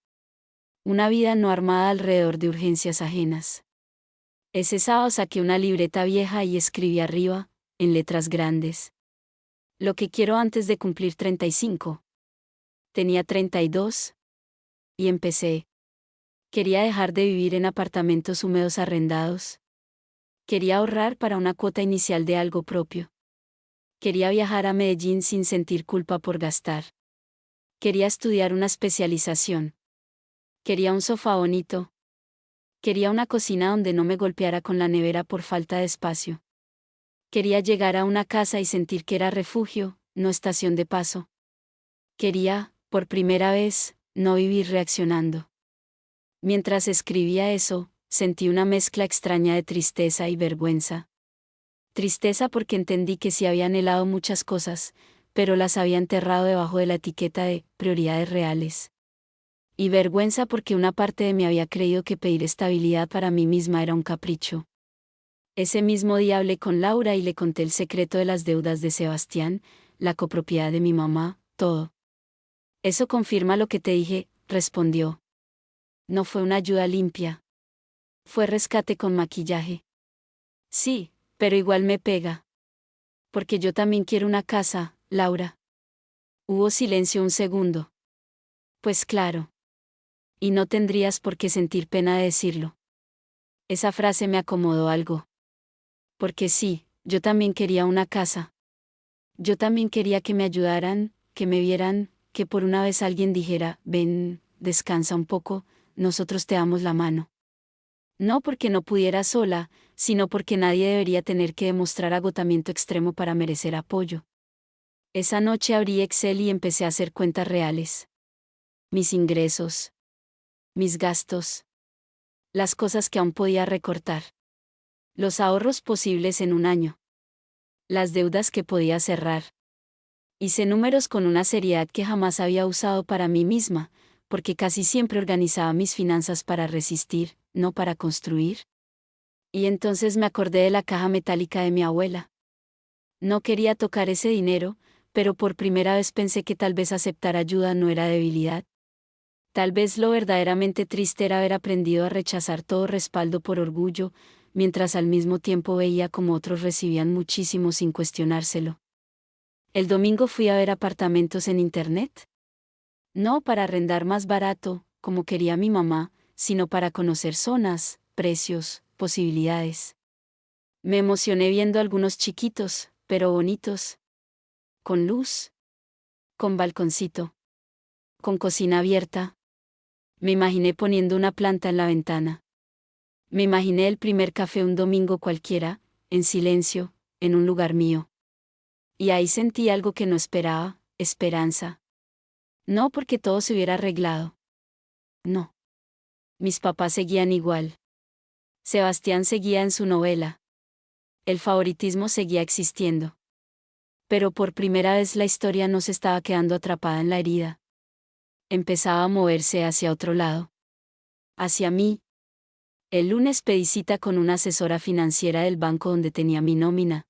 Una vida no armada alrededor de urgencias ajenas. Ese sábado saqué una libreta vieja y escribí arriba, en letras grandes: lo que quiero antes de cumplir 35. Tenía 32. Y empecé. Quería dejar de vivir en apartamentos húmedos arrendados. Quería ahorrar para una cuota inicial de algo propio. Quería viajar a Medellín sin sentir culpa por gastar. Quería estudiar una especialización. Quería un sofá bonito. Quería una cocina donde no me golpeara con la nevera por falta de espacio. Quería llegar a una casa y sentir que era refugio, no estación de paso. Quería, por primera vez, no vivir reaccionando. Mientras escribía eso, sentí una mezcla extraña de tristeza y vergüenza. Tristeza porque entendí que sí había anhelado muchas cosas, pero las había enterrado debajo de la etiqueta de prioridades reales. Y vergüenza porque una parte de mí había creído que pedir estabilidad para mí misma era un capricho. Ese mismo día hablé con Laura y le conté el secreto de las deudas de Sebastián, la copropiedad de mi mamá, todo. Eso confirma lo que te dije, respondió. No fue una ayuda limpia. Fue rescate con maquillaje. Sí, pero igual me pega. Porque yo también quiero una casa, Laura. Hubo silencio un segundo. Pues claro. Y no tendrías por qué sentir pena de decirlo. Esa frase me acomodó algo. Porque sí, yo también quería una casa. Yo también quería que me ayudaran, que me vieran, que por una vez alguien dijera: ven, descansa un poco, nosotros te damos la mano. No porque no pudiera sola, sino porque nadie debería tener que demostrar agotamiento extremo para merecer apoyo. Esa noche abrí Excel y empecé a hacer cuentas reales. Mis ingresos. Mis gastos. Las cosas que aún podía recortar. Los ahorros posibles en un año. Las deudas que podía cerrar. Hice números con una seriedad que jamás había usado para mí misma, porque casi siempre organizaba mis finanzas para resistir, no para construir. Y entonces me acordé de la caja metálica de mi abuela. No quería tocar ese dinero, pero por primera vez pensé que tal vez aceptar ayuda no era debilidad. Tal vez lo verdaderamente triste era haber aprendido a rechazar todo respaldo por orgullo, mientras al mismo tiempo veía como otros recibían muchísimo sin cuestionárselo. El domingo fui a ver apartamentos en internet. No para arrendar más barato, como quería mi mamá, sino para conocer zonas, precios, posibilidades. Me emocioné viendo algunos chiquitos, pero bonitos. Con luz. Con balconcito. Con cocina abierta. Me imaginé poniendo una planta en la ventana. Me imaginé el primer café un domingo cualquiera, en silencio, en un lugar mío. Y ahí sentí algo que no esperaba: esperanza. No porque todo se hubiera arreglado. No. Mis papás seguían igual. Sebastián seguía en su novela. El favoritismo seguía existiendo. Pero por primera vez la historia no se estaba quedando atrapada en la herida. Empezaba a moverse hacia otro lado. Hacia mí. El lunes pedí cita con una asesora financiera del banco donde tenía mi nómina.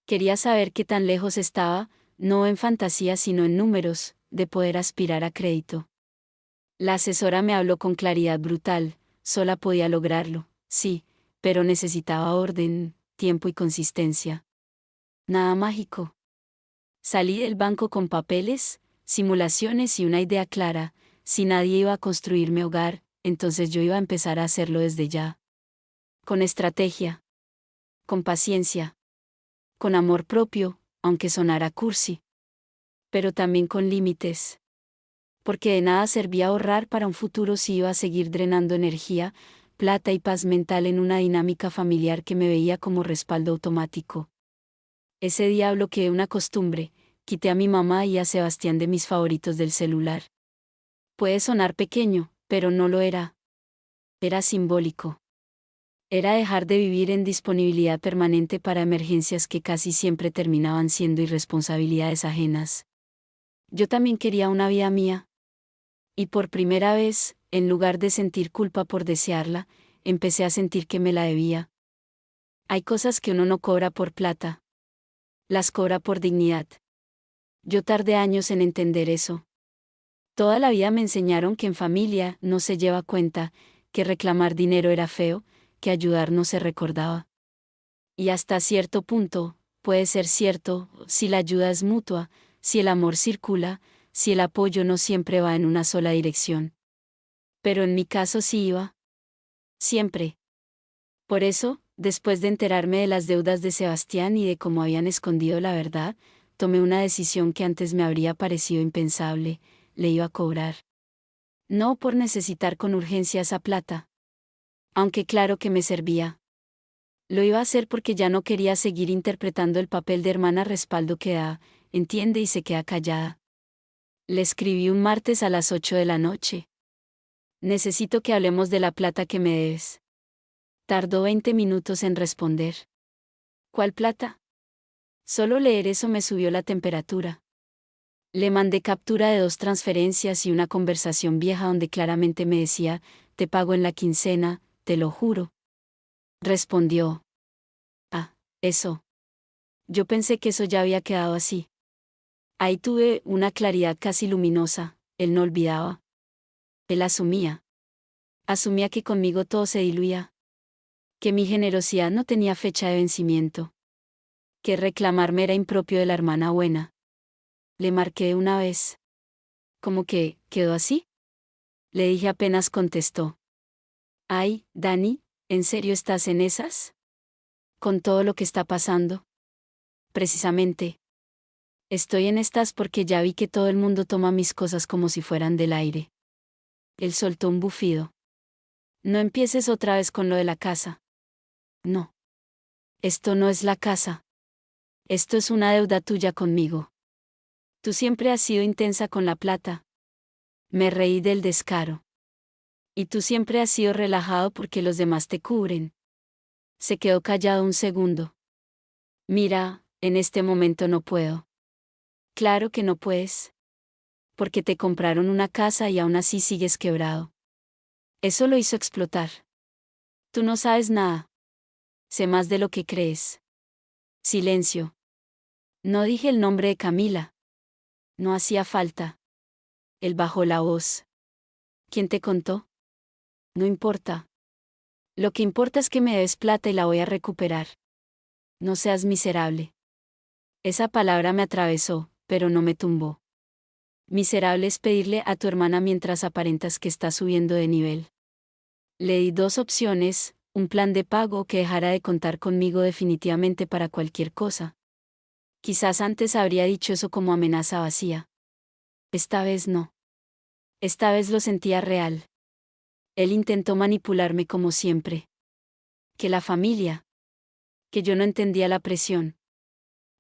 Quería saber qué tan lejos estaba, no en fantasía sino en números, de poder aspirar a crédito. La asesora me habló con claridad brutal, sola podía lograrlo, sí, pero necesitaba orden, tiempo y consistencia. Nada mágico. Salí del banco con papeles, simulaciones y una idea clara: si nadie iba a construir mi hogar, entonces yo iba a empezar a hacerlo desde ya. Con estrategia. Con paciencia. Con amor propio, aunque sonara cursi. Pero también con límites. Porque de nada servía ahorrar para un futuro si iba a seguir drenando energía, plata y paz mental en una dinámica familiar que me veía como respaldo automático. Ese día bloqueé una costumbre, quité a mi mamá y a Sebastián de mis favoritos del celular. Puede sonar pequeño, pero no lo era. Era simbólico. Era dejar de vivir en disponibilidad permanente para emergencias que casi siempre terminaban siendo irresponsabilidades ajenas. Yo también quería una vida mía. Y por primera vez, en lugar de sentir culpa por desearla, empecé a sentir que me la debía. Hay cosas que uno no cobra por plata. Las cobra por dignidad. Yo tardé años en entender eso. Toda la vida me enseñaron que en familia no se lleva cuenta, que reclamar dinero era feo, que ayudar no se recordaba. Y hasta cierto punto, puede ser cierto, si la ayuda es mutua, si el amor circula, si el apoyo no siempre va en una sola dirección. Pero en mi caso sí iba. Siempre. Por eso, después de enterarme de las deudas de Sebastián y de cómo habían escondido la verdad, tomé una decisión que antes me habría parecido impensable: le iba a cobrar. No por necesitar con urgencia esa plata. Aunque claro que me servía. Lo iba a hacer porque ya no quería seguir interpretando el papel de hermana respaldo que da, entiende y se queda callada. Le escribí un martes a las 8 de la noche. Necesito que hablemos de la plata que me debes. Tardó 20 minutos en responder. ¿Cuál plata? Solo leer eso me subió la temperatura. Le mandé captura de 2 transferencias y una conversación vieja donde claramente me decía: te pago en la quincena, te lo juro. Respondió: ah, eso. Yo pensé que eso ya había quedado así. Ahí tuve una claridad casi luminosa: él no olvidaba. Él asumía. Asumía que conmigo todo se diluía. Que mi generosidad no tenía fecha de vencimiento. Que reclamarme era impropio de la hermana buena. Le marqué una vez. ¿Cómo que, quedó así? Le dije apenas contestó. Ay, Dani, ¿en serio estás en esas? ¿Con todo lo que está pasando? Precisamente. Estoy en estas porque ya vi que todo el mundo toma mis cosas como si fueran del aire. Él soltó un bufido. No empieces otra vez con lo de la casa. No. Esto no es la casa. Esto es una deuda tuya conmigo. Tú siempre has sido intensa con la plata. Me reí del descaro. Y tú siempre has sido relajado porque los demás te cubren. Se quedó callado un segundo. Mira, en este momento no puedo. Claro que no puedes. Porque te compraron una casa y aún así sigues quebrado. Eso lo hizo explotar. Tú no sabes nada. Sé más de lo que crees. Silencio. No dije el nombre de Camila. No hacía falta. Él bajó la voz. ¿Quién te contó? No importa. Lo que importa es que me des plata y la voy a recuperar. No seas miserable. Esa palabra me atravesó, pero no me tumbó. Miserable es pedirle a tu hermana mientras aparentas que está subiendo de nivel. Le di 2 opciones: un plan de pago o que dejara de contar conmigo definitivamente para cualquier cosa. Quizás antes habría dicho eso como amenaza vacía. Esta vez no. Esta vez lo sentía real. Él intentó manipularme como siempre. Que la familia. Que yo no entendía la presión.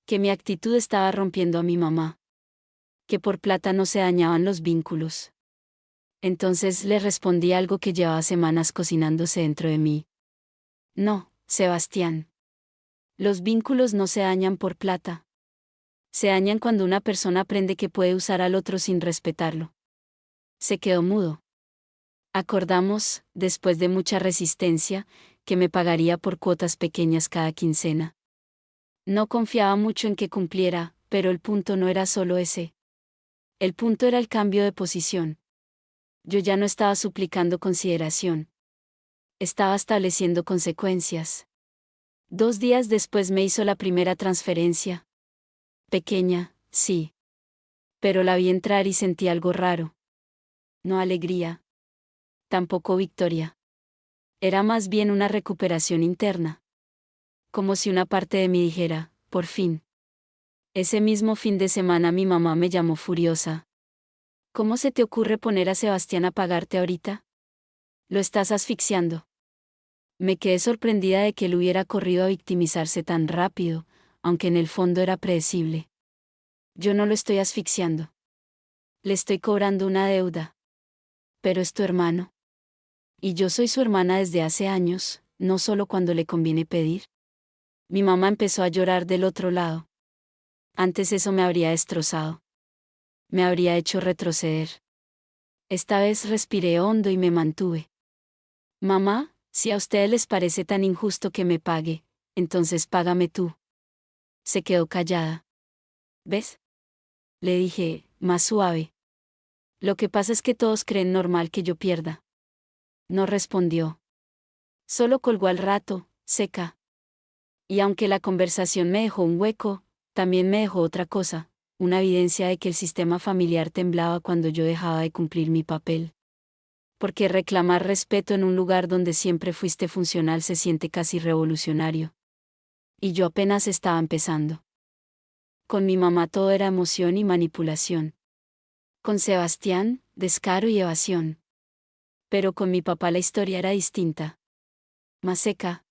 Que mi actitud estaba rompiendo a mi mamá. Que por plata no se dañaban los vínculos. Entonces le respondí algo que llevaba semanas cocinándose dentro de mí. No, Sebastián. Los vínculos no se dañan por plata. Se dañan cuando una persona aprende que puede usar al otro sin respetarlo. Se quedó mudo. Acordamos, después de mucha resistencia, que me pagaría por cuotas pequeñas cada quincena. No confiaba mucho en que cumpliera, pero el punto no era solo ese. El punto era el cambio de posición. Yo ya no estaba suplicando consideración. Estaba estableciendo consecuencias. 2 días después me hizo la primera transferencia. Pequeña, sí. Pero la vi entrar y sentí algo raro. No alegría. Tampoco victoria. Era más bien una recuperación interna. Como si una parte de mí dijera, por fin. Ese mismo fin de semana mi mamá me llamó furiosa. ¿Cómo se te ocurre poner a Sebastián a pagarte ahorita? Lo estás asfixiando. Me quedé sorprendida de que él hubiera corrido a victimizarse tan rápido, aunque en el fondo era predecible. Yo no lo estoy asfixiando. Le estoy cobrando una deuda. Pero es tu hermano. Y yo soy su hermana desde hace años, no solo cuando le conviene pedir. Mi mamá empezó a llorar del otro lado. Antes eso me habría destrozado. Me habría hecho retroceder. Esta vez respiré hondo y me mantuve. Mamá, si a ustedes les parece tan injusto que me pague, entonces págame tú. Se quedó callada. ¿Ves? Le dije, más suave. Lo que pasa es que todos creen normal que yo pierda. No respondió. Solo colgó al rato, seca. Y aunque la conversación me dejó un hueco, también me dejó otra cosa, una evidencia de que el sistema familiar temblaba cuando yo dejaba de cumplir mi papel. Porque reclamar respeto en un lugar donde siempre fuiste funcional se siente casi revolucionario. Y yo apenas estaba empezando. Con mi mamá todo era emoción y manipulación. Con Sebastián, descaro y evasión. Pero con mi papá la historia era distinta. Más seca.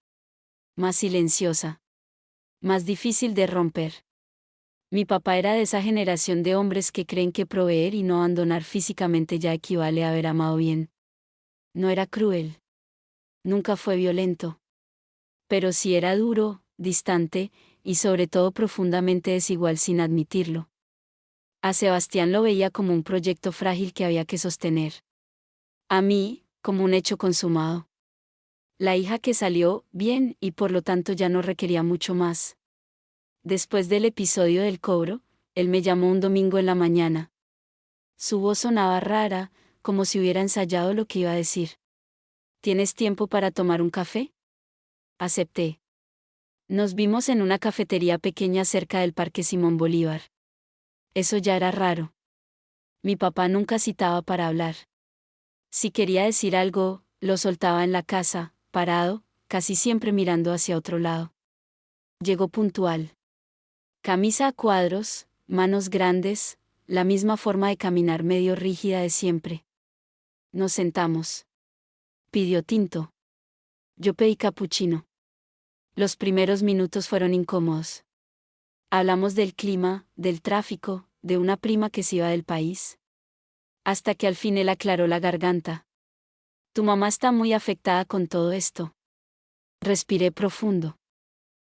Más silenciosa. Más difícil de romper. Mi papá era de esa generación de hombres que creen que proveer y no abandonar físicamente ya equivale a haber amado bien. No era cruel. Nunca fue violento. Pero sí era duro, distante, y sobre todo profundamente desigual sin admitirlo. A Sebastián lo veía como un proyecto frágil que había que sostener. A mí, como un hecho consumado. La hija que salió bien y por lo tanto ya no requería mucho más. Después del episodio del cobro, él me llamó un domingo en la mañana. Su voz sonaba rara, como si hubiera ensayado lo que iba a decir. ¿Tienes tiempo para tomar un café? Acepté. Nos vimos en una cafetería pequeña cerca del Parque Simón Bolívar. Eso ya era raro. Mi papá nunca citaba para hablar. Si quería decir algo, lo soltaba en la casa, parado, casi siempre mirando hacia otro lado. Llegó puntual. Camisa a cuadros, manos grandes, la misma forma de caminar medio rígida de siempre. Nos sentamos. Pidió tinto. Yo pedí capuchino. Los primeros minutos fueron incómodos. Hablamos del clima, del tráfico, de una prima que se iba del país. Hasta que al fin él aclaró la garganta. Tu mamá está muy afectada con todo esto. Respiré profundo.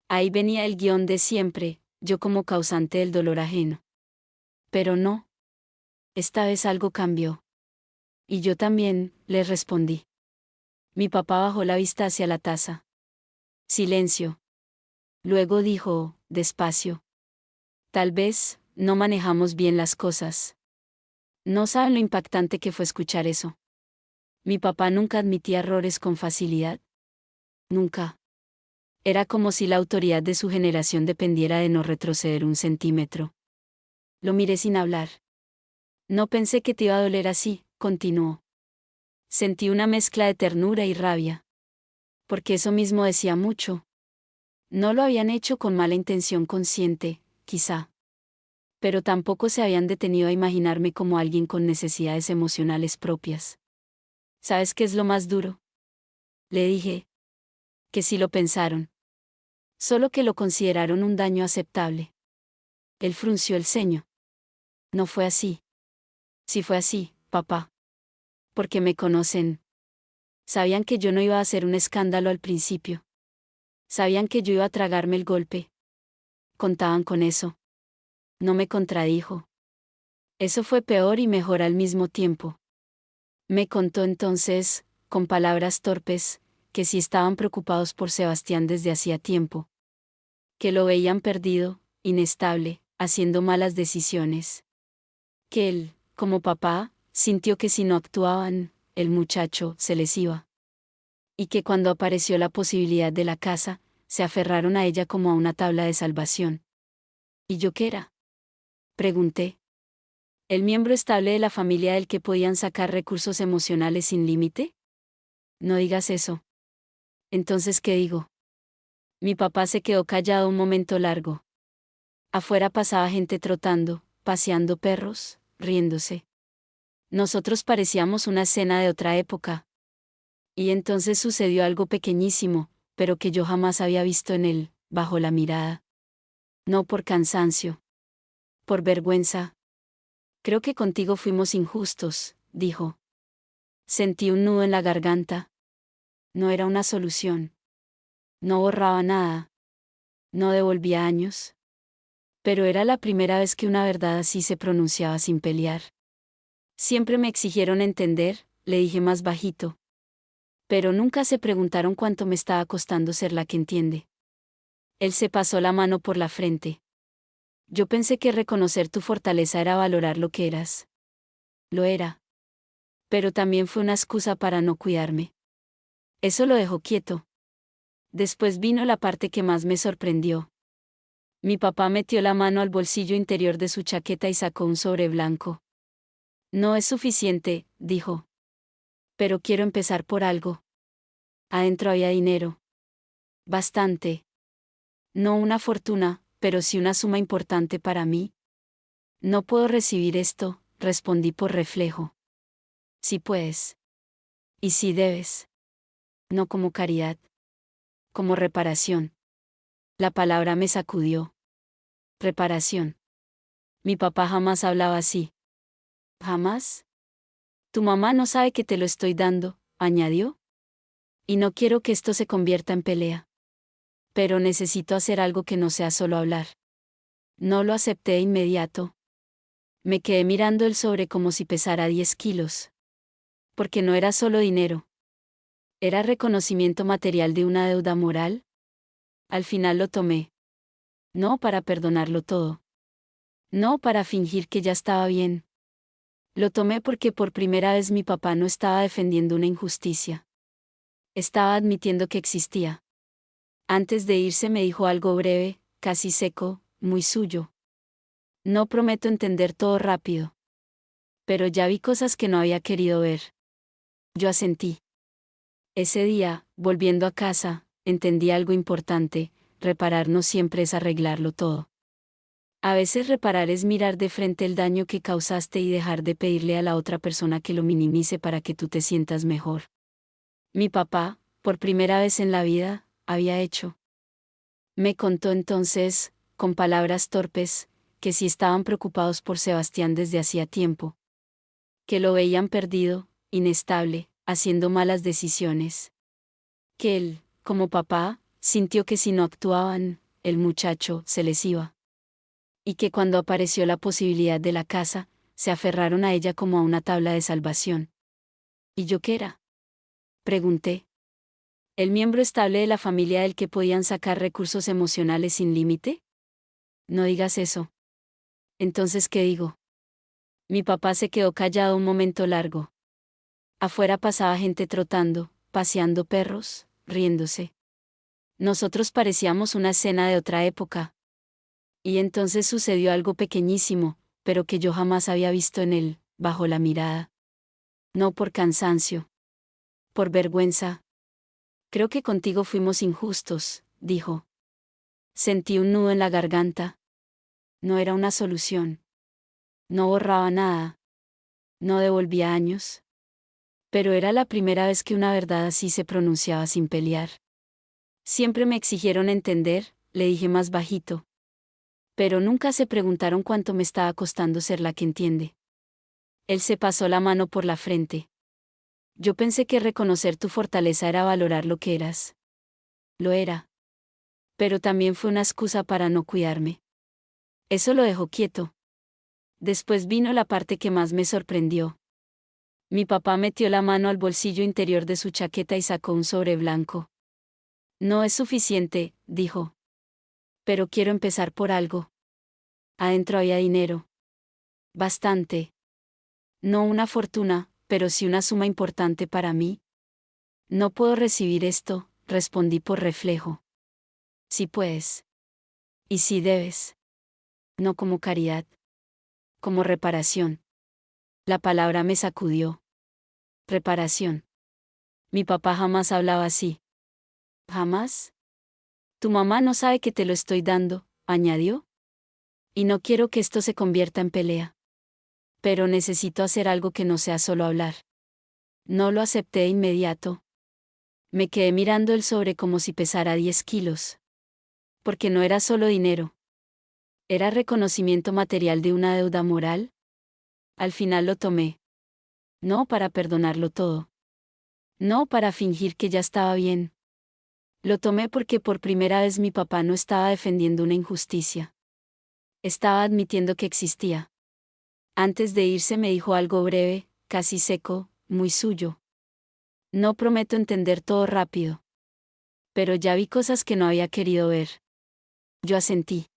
Ahí venía el guión de siempre, yo como causante del dolor ajeno. Pero no. Esta vez algo cambió. Y yo también, le respondí. Mi papá bajó la vista hacia la taza. Silencio. Luego dijo, despacio. Tal vez, no manejamos bien las cosas. No saben lo impactante que fue escuchar eso. Mi papá nunca admitía errores con facilidad. Nunca. Era como si la autoridad de su generación dependiera de no retroceder un centímetro. Lo miré sin hablar. No pensé que te iba a doler así, continuó. Sentí una mezcla de ternura y rabia. Porque eso mismo decía mucho. No lo habían hecho con mala intención consciente, quizá. Pero tampoco se habían detenido a imaginarme como alguien con necesidades emocionales propias. ¿Sabes qué es lo más duro? Le dije. Que sí lo pensaron. Solo que lo consideraron un daño aceptable. Él frunció el ceño. No fue así. Sí fue así, papá. Porque me conocen. Sabían que yo no iba a hacer un escándalo al principio. Sabían que yo iba a tragarme el golpe. Contaban con eso. No me contradijo. Eso fue peor y mejor al mismo tiempo. Me contó entonces, con palabras torpes, que sí estaban preocupados por Sebastián desde hacía tiempo. Que lo veían perdido, inestable, haciendo malas decisiones. Que él, como papá, sintió que si no actuaban, el muchacho se les iba. Y que cuando apareció la posibilidad de la casa, se aferraron a ella como a una tabla de salvación. ¿Y yo qué era? Pregunté. ¿El miembro estable de la familia del que podían sacar recursos emocionales sin límite? No digas eso. Entonces, ¿qué digo? Mi papá se quedó callado un momento largo. Afuera pasaba gente trotando, paseando perros, riéndose. Nosotros parecíamos una escena de otra época. Y entonces sucedió algo pequeñísimo, pero que yo jamás había visto en él, bajo la mirada. No por cansancio. Por vergüenza. Creo que contigo fuimos injustos, dijo. Sentí un nudo en la garganta. No era una solución. No borraba nada. No devolvía años. Pero era la primera vez que una verdad así se pronunciaba sin pelear. Siempre me exigieron entender, le dije más bajito. Pero nunca se preguntaron cuánto me estaba costando ser la que entiende. Él se pasó la mano por la frente. Yo pensé que reconocer tu fortaleza era valorar lo que eras. Lo era. Pero también fue una excusa para no cuidarme. Eso lo dejó quieto. Después vino la parte que más me sorprendió. Mi papá metió la mano al bolsillo interior de su chaqueta y sacó un sobre blanco. No es suficiente, dijo. Pero quiero empezar por algo. Adentro había dinero. Bastante. No una fortuna, pero sí una suma importante para mí. No puedo recibir esto, respondí por reflejo. Sí puedes. Y sí debes. No como caridad. Como reparación. La palabra me sacudió. Reparación. Mi papá jamás hablaba así. ¿Jamás? Tu mamá no sabe que te lo estoy dando, añadió. Y no quiero que esto se convierta en pelea. Pero necesito hacer algo que no sea solo hablar. No lo acepté de inmediato. Me quedé mirando el sobre como si pesara 10 kilos. Porque no era solo dinero. ¿Era reconocimiento material de una deuda moral? Al final lo tomé. No para perdonarlo todo. No para fingir que ya estaba bien. Lo tomé porque por primera vez mi papá no estaba defendiendo una injusticia. Estaba admitiendo que existía. Antes de irse me dijo algo breve, casi seco, muy suyo. No prometo entender todo rápido. Pero ya vi cosas que no había querido ver. Yo asentí. Ese día, volviendo a casa, entendí algo importante: reparar no siempre es arreglarlo todo. A veces reparar es mirar de frente el daño que causaste y dejar de pedirle a la otra persona que lo minimice para que tú te sientas mejor. Mi papá, por primera vez en la vida, había hecho. Me contó entonces, con palabras torpes, que sí estaban preocupados por Sebastián desde hacía tiempo. Que lo veían perdido, inestable, haciendo malas decisiones. Que él, como papá, sintió que si no actuaban, el muchacho se les iba. Y que cuando apareció la posibilidad de la casa, se aferraron a ella como a una tabla de salvación. ¿Y yo qué era? Pregunté. ¿El miembro estable de la familia del que podían sacar recursos emocionales sin límite? No digas eso. Entonces, ¿qué digo? Mi papá se quedó callado un momento largo. Afuera pasaba gente trotando, paseando perros, riéndose. Nosotros parecíamos una escena de otra época. Y entonces sucedió algo pequeñísimo, pero que yo jamás había visto en él, bajo la mirada. No por cansancio. Por vergüenza. Creo que contigo fuimos injustos, dijo. Sentí un nudo en la garganta. No era una solución. No borraba nada. No devolvía años. Pero era la primera vez que una verdad así se pronunciaba sin pelear. Siempre me exigieron entender, le dije más bajito. Pero nunca se preguntaron cuánto me estaba costando ser la que entiende. Él se pasó la mano por la frente. Yo pensé que reconocer tu fortaleza era valorar lo que eras. Lo era. Pero también fue una excusa para no cuidarme. Eso lo dejó quieto. Después vino la parte que más me sorprendió. Mi papá metió la mano al bolsillo interior de su chaqueta y sacó un sobre blanco. No es suficiente, dijo. Pero quiero empezar por algo. Adentro había dinero. Bastante. No una fortuna, pero sí una suma importante para mí. No puedo recibir esto, respondí por reflejo. Sí puedes. Y sí debes. No como caridad. Como reparación. La palabra me sacudió. Reparación. Mi papá jamás hablaba así. ¿Jamás? Tu mamá no sabe que te lo estoy dando, añadió. Y no quiero que esto se convierta en pelea. Pero necesito hacer algo que no sea solo hablar. No lo acepté de inmediato. Me quedé mirando el sobre como si pesara 10 kilos. Porque no era solo dinero. ¿Era reconocimiento material de una deuda moral? Al final lo tomé. No para perdonarlo todo. No para fingir que ya estaba bien. Lo tomé porque por primera vez mi papá no estaba defendiendo una injusticia. Estaba admitiendo que existía. Antes de irse me dijo algo breve, casi seco, muy suyo. No prometo entender todo rápido. Pero ya vi cosas que no había querido ver. Yo asentí.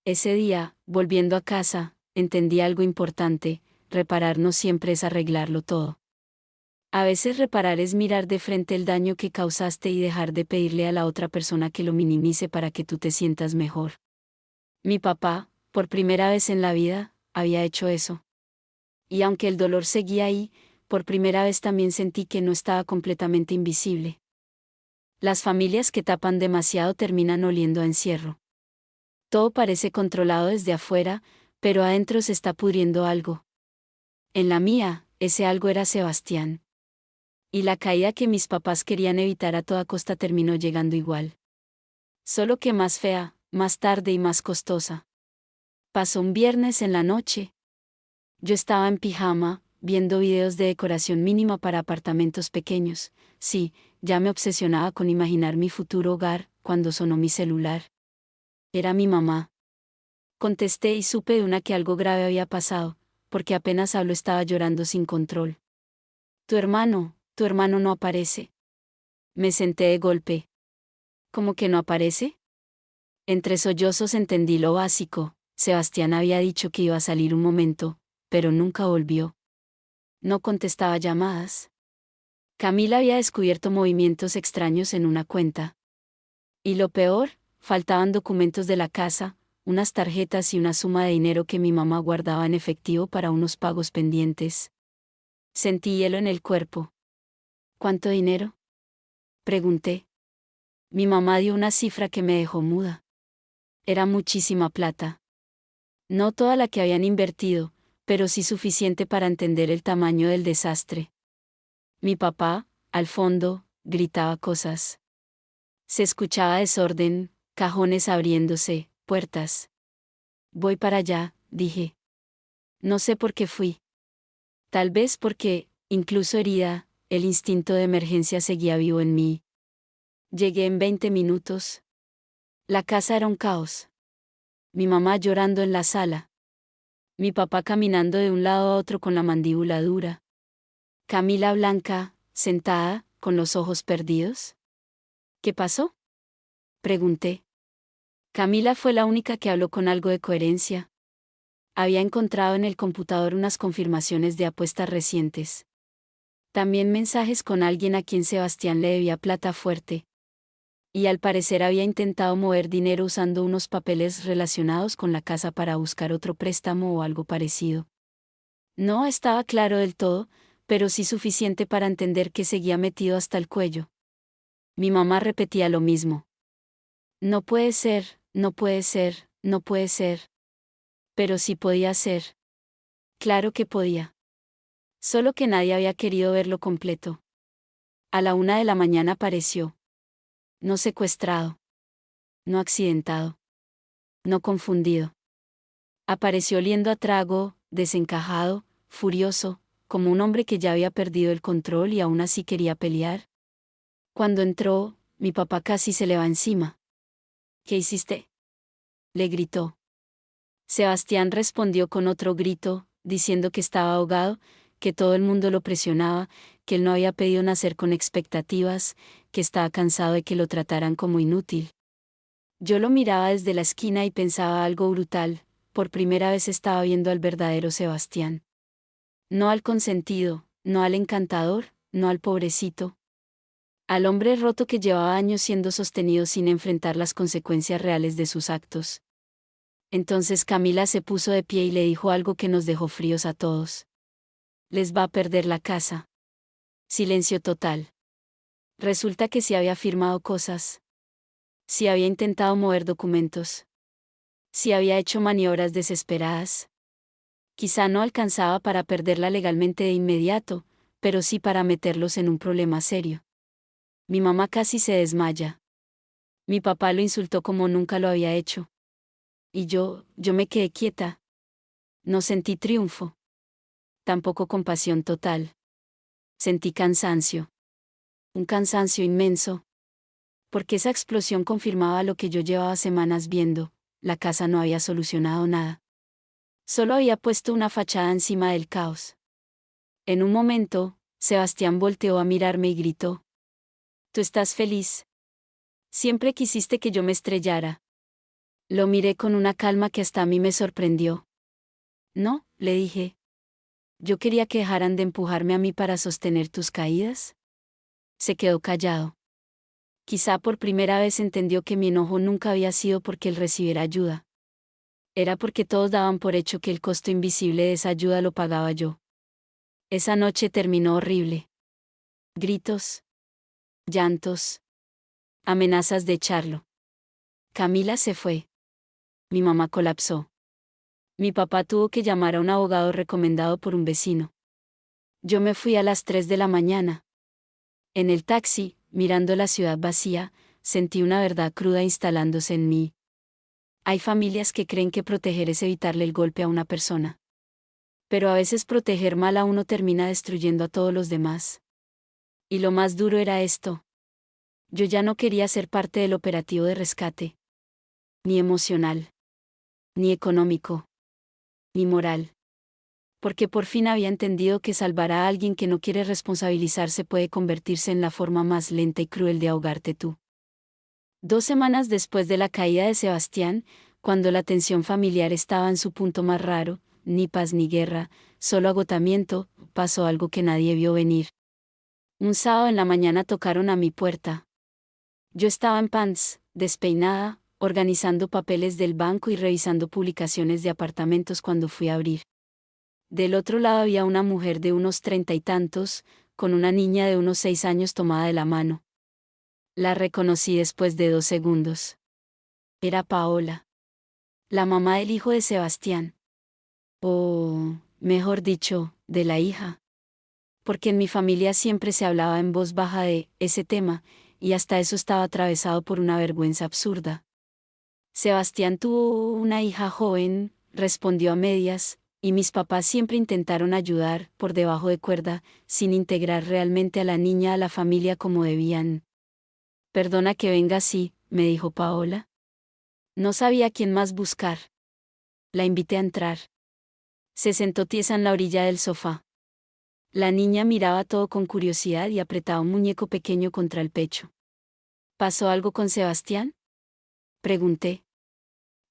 Ese día, volviendo a casa, entendí algo importante: reparar no siempre es arreglarlo todo. A veces reparar es mirar de frente el daño que causaste y dejar de pedirle a la otra persona que lo minimice para que tú te sientas mejor. Mi papá, por primera vez en la vida, había hecho eso. Y aunque el dolor seguía ahí, por primera vez también sentí que no estaba completamente invisible. Las familias que tapan demasiado terminan oliendo a encierro. Todo parece controlado desde afuera, pero adentro se está pudriendo algo. En la mía, ese algo era Sebastián. Y la caída que mis papás querían evitar a toda costa terminó llegando igual. Solo que más fea, más tarde y más costosa. Pasó un viernes en la noche. Yo estaba en pijama, viendo videos de decoración mínima para apartamentos pequeños. Sí, ya me obsesionaba con imaginar mi futuro hogar, cuando sonó mi celular. Era mi mamá. Contesté y supe de una que algo grave había pasado, porque apenas habló estaba llorando sin control. Tu hermano no aparece. Me senté de golpe. ¿Cómo que no aparece? Entre sollozos entendí lo básico: Sebastián había dicho que iba a salir un momento, pero nunca volvió. No contestaba llamadas. Camila había descubierto movimientos extraños en una cuenta. Y lo peor, faltaban documentos de la casa, unas tarjetas y una suma de dinero que mi mamá guardaba en efectivo para unos pagos pendientes. Sentí hielo en el cuerpo. ¿Cuánto dinero?, pregunté. Mi mamá dio una cifra que me dejó muda. Era muchísima plata. No toda la que habían invertido, pero sí suficiente para entender el tamaño del desastre. Mi papá, al fondo, gritaba cosas. Se escuchaba desorden, cajones abriéndose, puertas. Voy para allá, dije. No sé por qué fui. Tal vez porque, incluso herida, el instinto de emergencia seguía vivo en mí. Llegué en 20 minutos. La casa era un caos. Mi mamá llorando en la sala. Mi papá caminando de un lado a otro con la mandíbula dura. Camila blanca, sentada, con los ojos perdidos. ¿Qué pasó?, pregunté. Camila fue la única que habló con algo de coherencia. Había encontrado en el computador unas confirmaciones de apuestas recientes. También mensajes con alguien a quien Sebastián le debía plata fuerte. Y al parecer había intentado mover dinero usando unos papeles relacionados con la casa para buscar otro préstamo o algo parecido. No estaba claro del todo, pero sí suficiente para entender que seguía metido hasta el cuello. Mi mamá repetía lo mismo. No puede ser, no puede ser, no puede ser. Pero sí podía ser. Claro que podía. Solo que nadie había querido verlo completo. A la 1 de la mañana apareció. No secuestrado. No accidentado. No confundido. Apareció oliendo a trago, desencajado, furioso, como un hombre que ya había perdido el control y aún así quería pelear. Cuando entró, mi papá casi se le va encima. ¿Qué hiciste?, le gritó. Sebastián respondió con otro grito, diciendo que estaba ahogado, que todo el mundo lo presionaba, que él no había pedido nacer con expectativas, que estaba cansado de que lo trataran como inútil. Yo lo miraba desde la esquina y pensaba algo brutal: por primera vez estaba viendo al verdadero Sebastián. No al consentido, no al encantador, no al pobrecito. Al hombre roto que llevaba años siendo sostenido sin enfrentar las consecuencias reales de sus actos. Entonces Camila se puso de pie y le dijo algo que nos dejó fríos a todos. Les va a perder la casa. Silencio total. Resulta que sí había firmado cosas. Sí había intentado mover documentos. Sí había hecho maniobras desesperadas. Quizá no alcanzaba para perderla legalmente de inmediato, pero sí para meterlos en un problema serio. Mi mamá casi se desmaya. Mi papá lo insultó como nunca lo había hecho. Y yo me quedé quieta. No sentí triunfo. Tampoco compasión total. Sentí cansancio. Un cansancio inmenso. Porque esa explosión confirmaba lo que yo llevaba semanas viendo: la casa no había solucionado nada. Solo había puesto una fachada encima del caos. En un momento, Sebastián volteó a mirarme y gritó: ¿Tú estás feliz? Siempre quisiste que yo me estrellara. Lo miré con una calma que hasta a mí me sorprendió. No, le dije. Yo quería que dejaran de empujarme a mí para sostener tus caídas. Se quedó callado. Quizá por primera vez entendió que mi enojo nunca había sido porque él recibiera ayuda. Era porque todos daban por hecho que el costo invisible de esa ayuda lo pagaba yo. Esa noche terminó horrible. Gritos. Llantos. Amenazas de echarlo. Camila se fue. Mi mamá colapsó. Mi papá tuvo que llamar a un abogado recomendado por un vecino. Yo me fui a las 3 de la mañana. En el taxi, mirando la ciudad vacía, sentí una verdad cruda instalándose en mí. Hay familias que creen que proteger es evitarle el golpe a una persona. Pero a veces proteger mal a uno termina destruyendo a todos los demás. Y lo más duro era esto. Yo ya no quería ser parte del operativo de rescate. Ni emocional. Ni económico. Ni moral. Porque por fin había entendido que salvar a alguien que no quiere responsabilizarse puede convertirse en la forma más lenta y cruel de ahogarte tú. 2 semanas después de la caída de Sebastián, cuando la tensión familiar estaba en su punto más raro, ni paz ni guerra, solo agotamiento, pasó algo que nadie vio venir. Un sábado en la mañana tocaron a mi puerta. Yo estaba en pants, despeinada, organizando papeles del banco y revisando publicaciones de apartamentos cuando fui a abrir. Del otro lado había una mujer de unos 30 y tantos, con una niña de unos 6 años tomada de la mano. La reconocí después de 2 segundos. Era Paola. La mamá del hijo de Sebastián. O, mejor dicho, de la hija. Porque en mi familia siempre se hablaba en voz baja de ese tema, y hasta eso estaba atravesado por una vergüenza absurda. Sebastián tuvo una hija joven, respondió a medias, y mis papás siempre intentaron ayudar, por debajo de cuerda, sin integrar realmente a la niña a la familia como debían. Perdona que venga así, me dijo Paola. No sabía quién más buscar. La invité a entrar. Se sentó tiesa en la orilla del sofá. La niña miraba todo con curiosidad y apretaba un muñeco pequeño contra el pecho. ¿Pasó algo con Sebastián?, pregunté.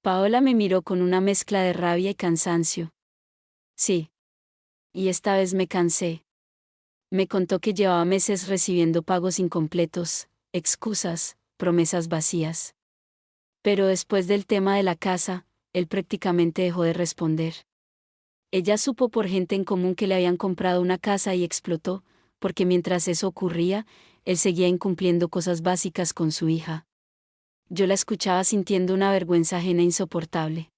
Paola me miró con una mezcla de rabia y cansancio. Sí. Y esta vez me cansé. Me contó que llevaba meses recibiendo pagos incompletos, excusas, promesas vacías. Pero después del tema de la casa, él prácticamente dejó de responder. Ella supo por gente en común que le habían comprado una casa y explotó, porque mientras eso ocurría, él seguía incumpliendo cosas básicas con su hija. Yo la escuchaba sintiendo una vergüenza ajena insoportable.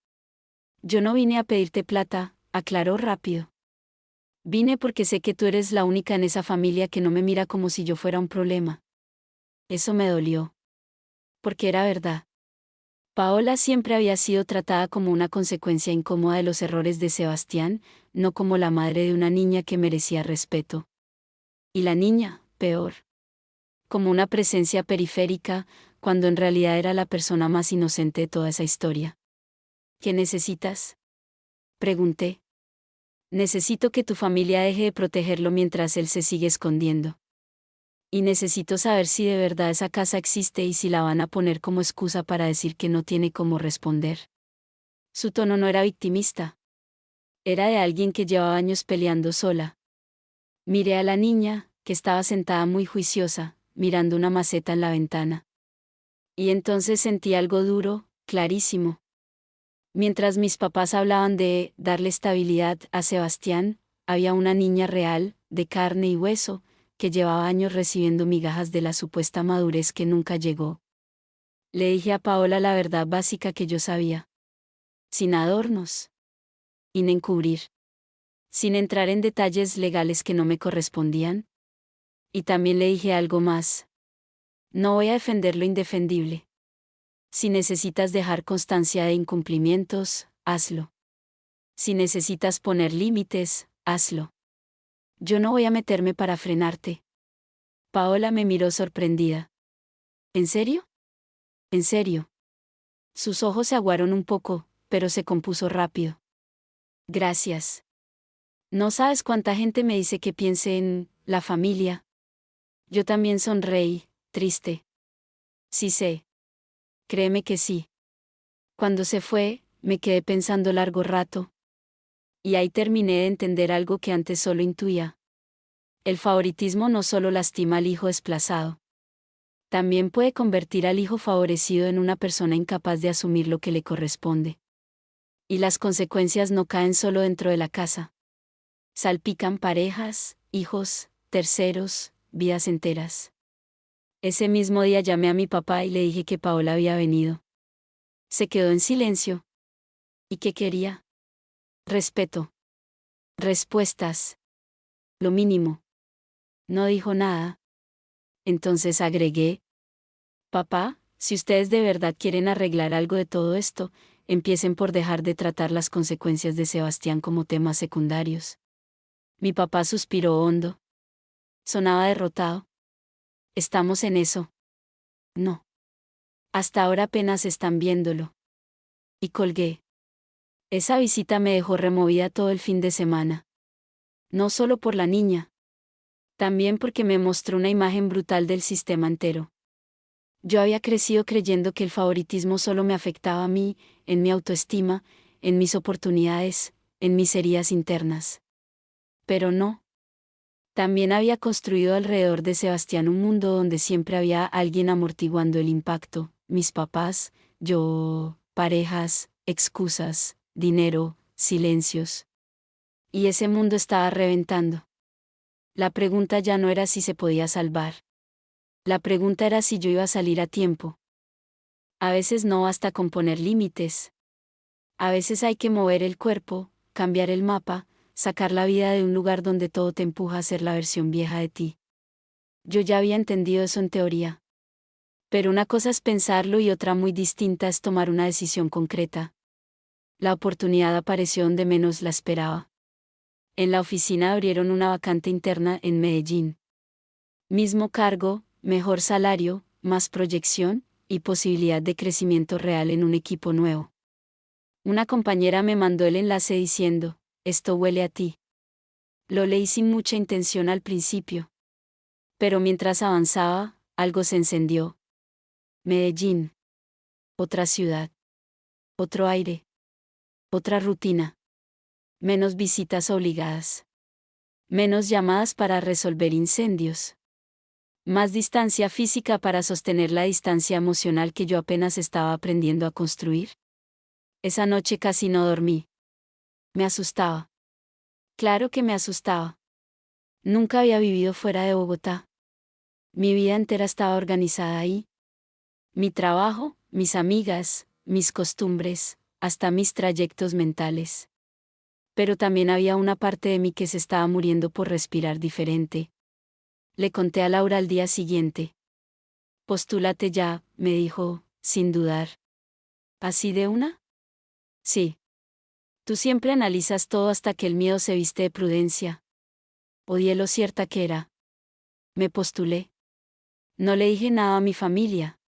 Yo no vine a pedirte plata, aclaró rápido. Vine porque sé que tú eres la única en esa familia que no me mira como si yo fuera un problema. Eso me dolió. Porque era verdad. Paola siempre había sido tratada como una consecuencia incómoda de los errores de Sebastián, no como la madre de una niña que merecía respeto. Y la niña, peor. Como una presencia periférica, cuando en realidad era la persona más inocente de toda esa historia. ¿Qué necesitas?, pregunté. Necesito que tu familia deje de protegerlo mientras él se sigue escondiendo. Y necesito saber si de verdad esa casa existe y si la van a poner como excusa para decir que no tiene cómo responder. Su tono no era victimista. Era de alguien que llevaba años peleando sola. Miré a la niña, que estaba sentada muy juiciosa, mirando una maceta en la ventana. Y entonces sentí algo duro, clarísimo. Mientras mis papás hablaban de darle estabilidad a Sebastián, había una niña real, de carne y hueso, que llevaba años recibiendo migajas de la supuesta madurez que nunca llegó. Le dije a Paola la verdad básica que yo sabía. Sin adornos. Sin encubrir. Sin entrar en detalles legales que no me correspondían. Y también le dije algo más. No voy a defender lo indefendible. Si necesitas dejar constancia de incumplimientos, hazlo. Si necesitas poner límites, hazlo. Yo no voy a meterme para frenarte. Paola me miró sorprendida. ¿En serio? ¿En serio? Sus ojos se aguaron un poco, pero se compuso rápido. Gracias. No sabes cuánta gente me dice que piense en la familia. Yo también sonreí, triste. Sí sé. Créeme que sí. Cuando se fue, me quedé pensando largo rato. Y ahí terminé de entender algo que antes solo intuía. El favoritismo no solo lastima al hijo desplazado. También puede convertir al hijo favorecido en una persona incapaz de asumir lo que le corresponde. Y las consecuencias no caen solo dentro de la casa. Salpican parejas, hijos, terceros, vidas enteras. Ese mismo día llamé a mi papá y le dije que Paola había venido. Se quedó en silencio. ¿Y qué quería? Respeto. Respuestas. Lo mínimo. No dijo nada. Entonces agregué: papá, si ustedes de verdad quieren arreglar algo de todo esto, empiecen por dejar de tratar las consecuencias de Sebastián como temas secundarios. Mi papá suspiró hondo. Sonaba derrotado. ¿Estamos en eso? No. Hasta ahora apenas están viéndolo. Y colgué. Esa visita me dejó removida todo el fin de semana. No solo por la niña. También porque me mostró una imagen brutal del sistema entero. Yo había crecido creyendo que el favoritismo solo me afectaba a mí, en mi autoestima, en mis oportunidades, en mis heridas internas. Pero no. También había construido alrededor de Sebastián un mundo donde siempre había alguien amortiguando el impacto: mis papás, yo, parejas, excusas, dinero, silencios. Y ese mundo estaba reventando. La pregunta ya no era si se podía salvar. La pregunta era si yo iba a salir a tiempo. A veces no basta con poner límites. A veces hay que mover el cuerpo, cambiar el mapa, sacar la vida de un lugar donde todo te empuja a ser la versión vieja de ti. Yo ya había entendido eso en teoría. Pero una cosa es pensarlo y otra muy distinta es tomar una decisión concreta. La oportunidad apareció donde menos la esperaba. En la oficina abrieron una vacante interna en Medellín. Mismo cargo, mejor salario, más proyección, y posibilidad de crecimiento real en un equipo nuevo. Una compañera me mandó el enlace diciendo: esto huele a ti. Lo leí sin mucha intención al principio. Pero mientras avanzaba, algo se encendió. Medellín. Otra ciudad. Otro aire. Otra rutina. Menos visitas obligadas. Menos llamadas para resolver incendios. Más distancia física para sostener la distancia emocional que yo apenas estaba aprendiendo a construir. Esa noche casi no dormí. Me asustaba. Claro que me asustaba. Nunca había vivido fuera de Bogotá. Mi vida entera estaba organizada ahí. Mi trabajo, mis amigas, mis costumbres, hasta mis trayectos mentales. Pero también había una parte de mí que se estaba muriendo por respirar diferente. Le conté a Laura al día siguiente. Postúlate ya, me dijo, sin dudar. ¿Así de una? Sí. Tú siempre analizas todo hasta que el miedo se viste de prudencia. Odié lo cierta que era. Me postulé. No le dije nada a mi familia.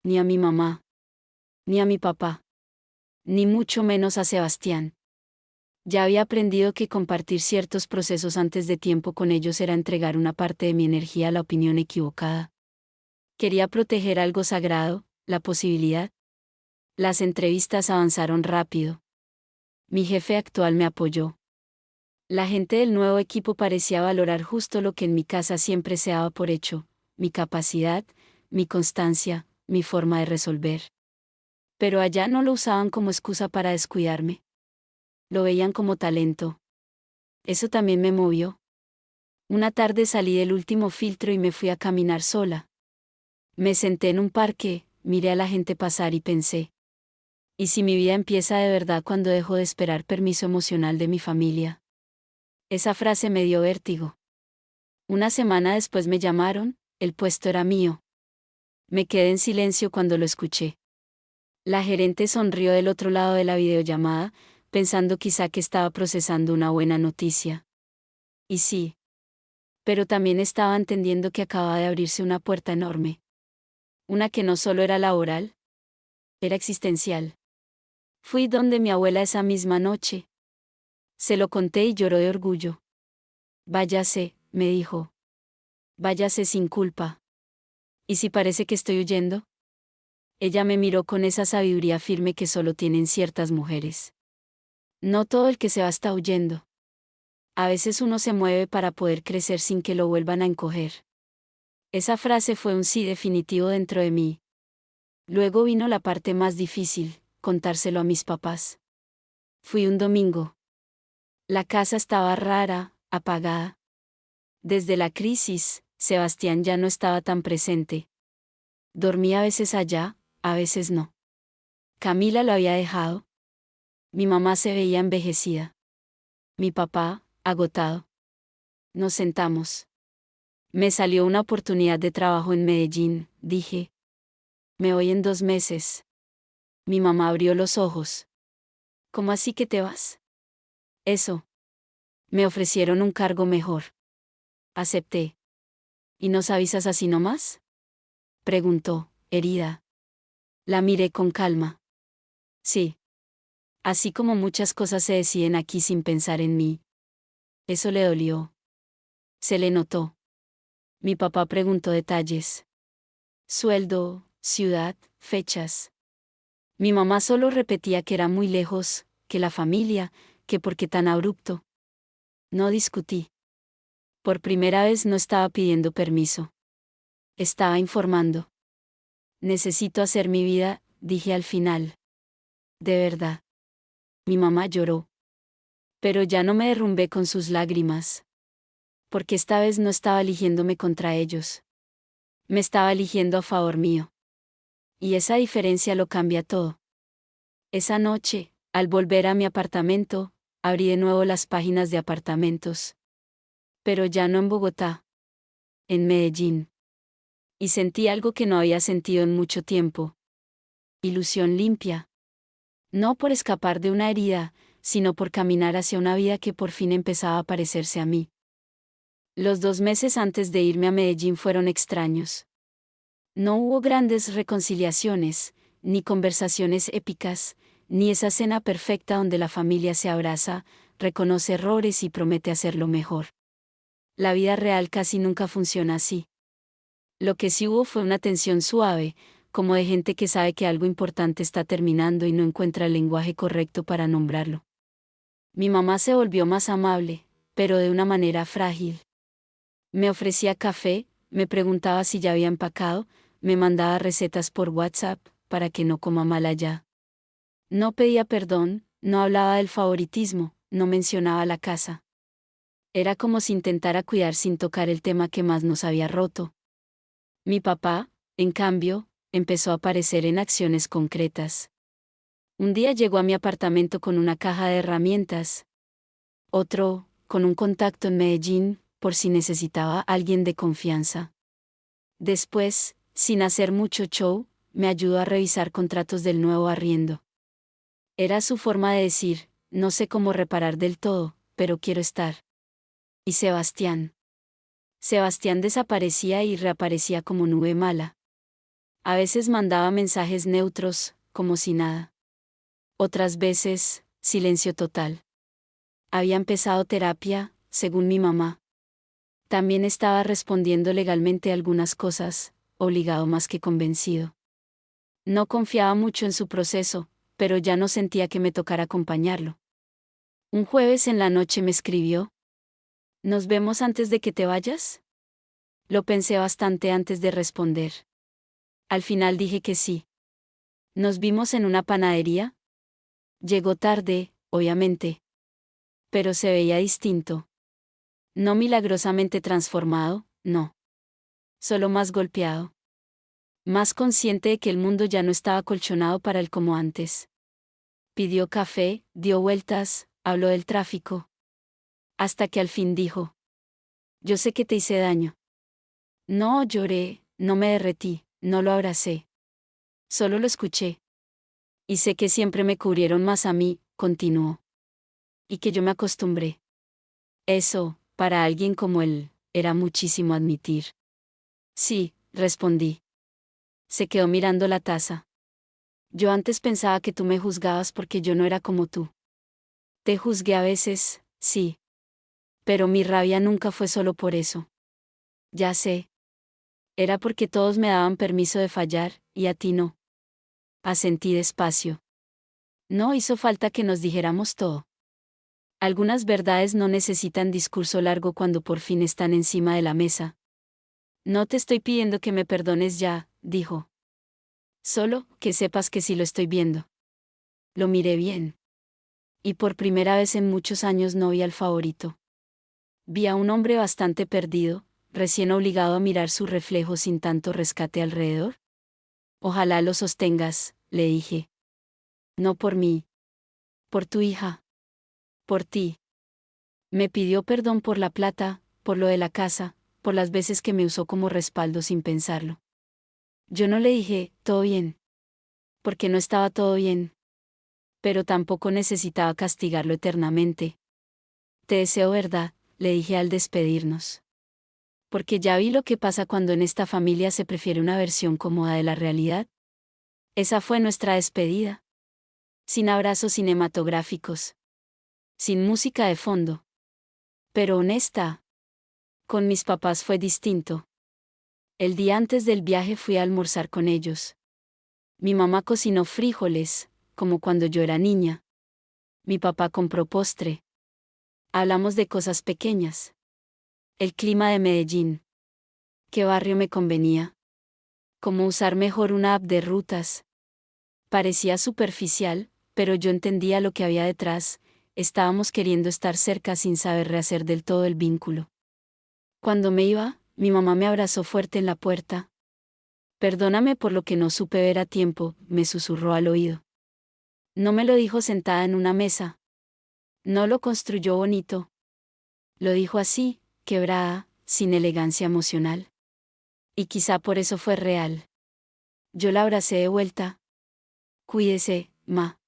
ni a mi mamá, ni a mi papá, ni mucho menos a Sebastián. Ya había aprendido que compartir ciertos procesos antes de tiempo con ellos era entregar una parte de mi energía a la opinión equivocada. Quería proteger algo sagrado, la posibilidad. Las entrevistas avanzaron rápido. Mi jefe actual me apoyó. La gente del nuevo equipo parecía valorar justo lo que en mi casa siempre se daba por hecho: mi capacidad, mi constancia, mi forma de resolver. Pero allá no lo usaban como excusa para descuidarme. Lo veían como talento. Eso también me movió. Una tarde salí del último filtro y me fui a caminar sola. Me senté en un parque, miré a la gente pasar y pensé: ¿y si mi vida empieza de verdad cuando dejo de esperar permiso emocional de mi familia? Esa frase me dio vértigo. Una semana después me llamaron, el puesto era mío. Me quedé en silencio cuando lo escuché. La gerente sonrió del otro lado de la videollamada, pensando quizá que estaba procesando una buena noticia. Y sí. Pero también estaba entendiendo que acababa de abrirse una puerta enorme. Una que no solo era laboral, era existencial. Fui donde mi abuela esa misma noche. Se lo conté y lloró de orgullo. Váyase, me dijo. Váyase sin culpa. ¿Y si parece que estoy huyendo? Ella me miró con esa sabiduría firme que solo tienen ciertas mujeres. No todo el que se va está huyendo. A veces uno se mueve para poder crecer sin que lo vuelvan a encoger. Esa frase fue un sí definitivo dentro de mí. Luego vino la parte más difícil, contárselo a mis papás. Fui un domingo. La casa estaba rara, apagada. Desde la crisis, Sebastián ya no estaba tan presente. Dormía a veces allá, a veces no. Camila lo había dejado. Mi mamá se veía envejecida. Mi papá, agotado. Nos sentamos. Me salió una oportunidad de trabajo en Medellín, dije. Me voy en 2 meses. Mi mamá abrió los ojos. ¿Cómo así que te vas? Eso. Me ofrecieron un cargo mejor. Acepté. ¿Y nos avisas así nomás? Preguntó, herida. La miré con calma. Sí. Así como muchas cosas se deciden aquí sin pensar en mí. Eso le dolió. Se le notó. Mi papá preguntó detalles. Sueldo, ciudad, fechas. Mi mamá solo repetía que era muy lejos, que la familia, que por qué tan abrupto. No discutí. Por primera vez no estaba pidiendo permiso. Estaba informando. Necesito hacer mi vida, dije al final. De verdad. Mi mamá lloró. Pero ya no me derrumbé con sus lágrimas. Porque esta vez no estaba eligiéndome contra ellos. Me estaba eligiendo a favor mío. Y esa diferencia lo cambia todo. Esa noche, al volver a mi apartamento, abrí de nuevo las páginas de apartamentos. Pero ya no en Bogotá. En Medellín. Y sentí algo que no había sentido en mucho tiempo. Ilusión limpia. No por escapar de una herida, sino por caminar hacia una vida que por fin empezaba a parecerse a mí. Los 2 meses antes de irme a Medellín fueron extraños. No hubo grandes reconciliaciones, ni conversaciones épicas, ni esa cena perfecta donde la familia se abraza, reconoce errores y promete hacerlo mejor. La vida real casi nunca funciona así. Lo que sí hubo fue una tensión suave, como de gente que sabe que algo importante está terminando y no encuentra el lenguaje correcto para nombrarlo. Mi mamá se volvió más amable, pero de una manera frágil. Me ofrecía café, me preguntaba si ya había empacado, me mandaba recetas por WhatsApp, para que no coma mal allá. No pedía perdón, no hablaba del favoritismo, no mencionaba la casa. Era como si intentara cuidar sin tocar el tema que más nos había roto. Mi papá, en cambio, empezó a aparecer en acciones concretas. Un día llegó a mi apartamento con una caja de herramientas. Otro, con un contacto en Medellín, por si necesitaba a alguien de confianza. Después, sin hacer mucho show, me ayudó a revisar contratos del nuevo arriendo. Era su forma de decir: no sé cómo reparar del todo, pero quiero estar. Y Sebastián. Sebastián desaparecía y reaparecía como nube mala. A veces mandaba mensajes neutros, como si nada. Otras veces, silencio total. Había empezado terapia, según mi mamá. También estaba respondiendo legalmente algunas cosas, obligado más que convencido. No confiaba mucho en su proceso, pero ya no sentía que me tocara acompañarlo. Un jueves en la noche me escribió: ¿Nos vemos antes de que te vayas? Lo pensé bastante antes de responder. Al final dije que sí. Nos vimos en una panadería. Llegó tarde, obviamente. Pero se veía distinto. No milagrosamente transformado, no. Solo más golpeado. Más consciente de que el mundo ya no estaba acolchonado para él como antes. Pidió café, dio vueltas, habló del tráfico. Hasta que al fin dijo: Yo sé que te hice daño. No lloré, no me derretí, no lo abracé. Solo lo escuché. Y sé que siempre me cubrieron más a mí, continuó. Y que yo me acostumbré. Eso, para alguien como él, era muchísimo admitir. Sí, respondí. Se quedó mirando la taza. Yo antes pensaba que tú me juzgabas porque yo no era como tú. Te juzgué a veces, sí. Pero mi rabia nunca fue solo por eso. Ya sé. Era porque todos me daban permiso de fallar, y a ti no. Asentí despacio. No hizo falta que nos dijéramos todo. Algunas verdades no necesitan discurso largo cuando por fin están encima de la mesa. No te estoy pidiendo que me perdones ya, dijo. Solo que sepas que sí lo estoy viendo. Lo miré bien. Y por primera vez en muchos años no vi al favorito. Vi a un hombre bastante perdido, recién obligado a mirar su reflejo sin tanto rescate alrededor. Ojalá lo sostengas, le dije. No por mí. Por tu hija. Por ti. Me pidió perdón por la plata, por lo de la casa, por las veces que me usó como respaldo sin pensarlo. Yo no le dije, todo bien. Porque no estaba todo bien. Pero tampoco necesitaba castigarlo eternamente. Te deseo verdad, le dije al despedirnos. Porque ya vi lo que pasa cuando en esta familia se prefiere una versión cómoda de la realidad. Esa fue nuestra despedida. Sin abrazos cinematográficos. Sin música de fondo. Pero honesta. Con mis papás fue distinto. El día antes del viaje fui a almorzar con ellos. Mi mamá cocinó frijoles, como cuando yo era niña. Mi papá compró postre. Hablamos de cosas pequeñas. El clima de Medellín. ¿Qué barrio me convenía? Cómo usar mejor una app de rutas. Parecía superficial, pero yo entendía lo que había detrás. Estábamos queriendo estar cerca sin saber rehacer del todo el vínculo. Cuando me iba, mi mamá me abrazó fuerte en la puerta. Perdóname por lo que no supe ver a tiempo, me susurró al oído. No me lo dijo sentada en una mesa. No lo construyó bonito. Lo dijo así, quebrada, sin elegancia emocional. Y quizá por eso fue real. Yo la abracé de vuelta. Cuídese, ma.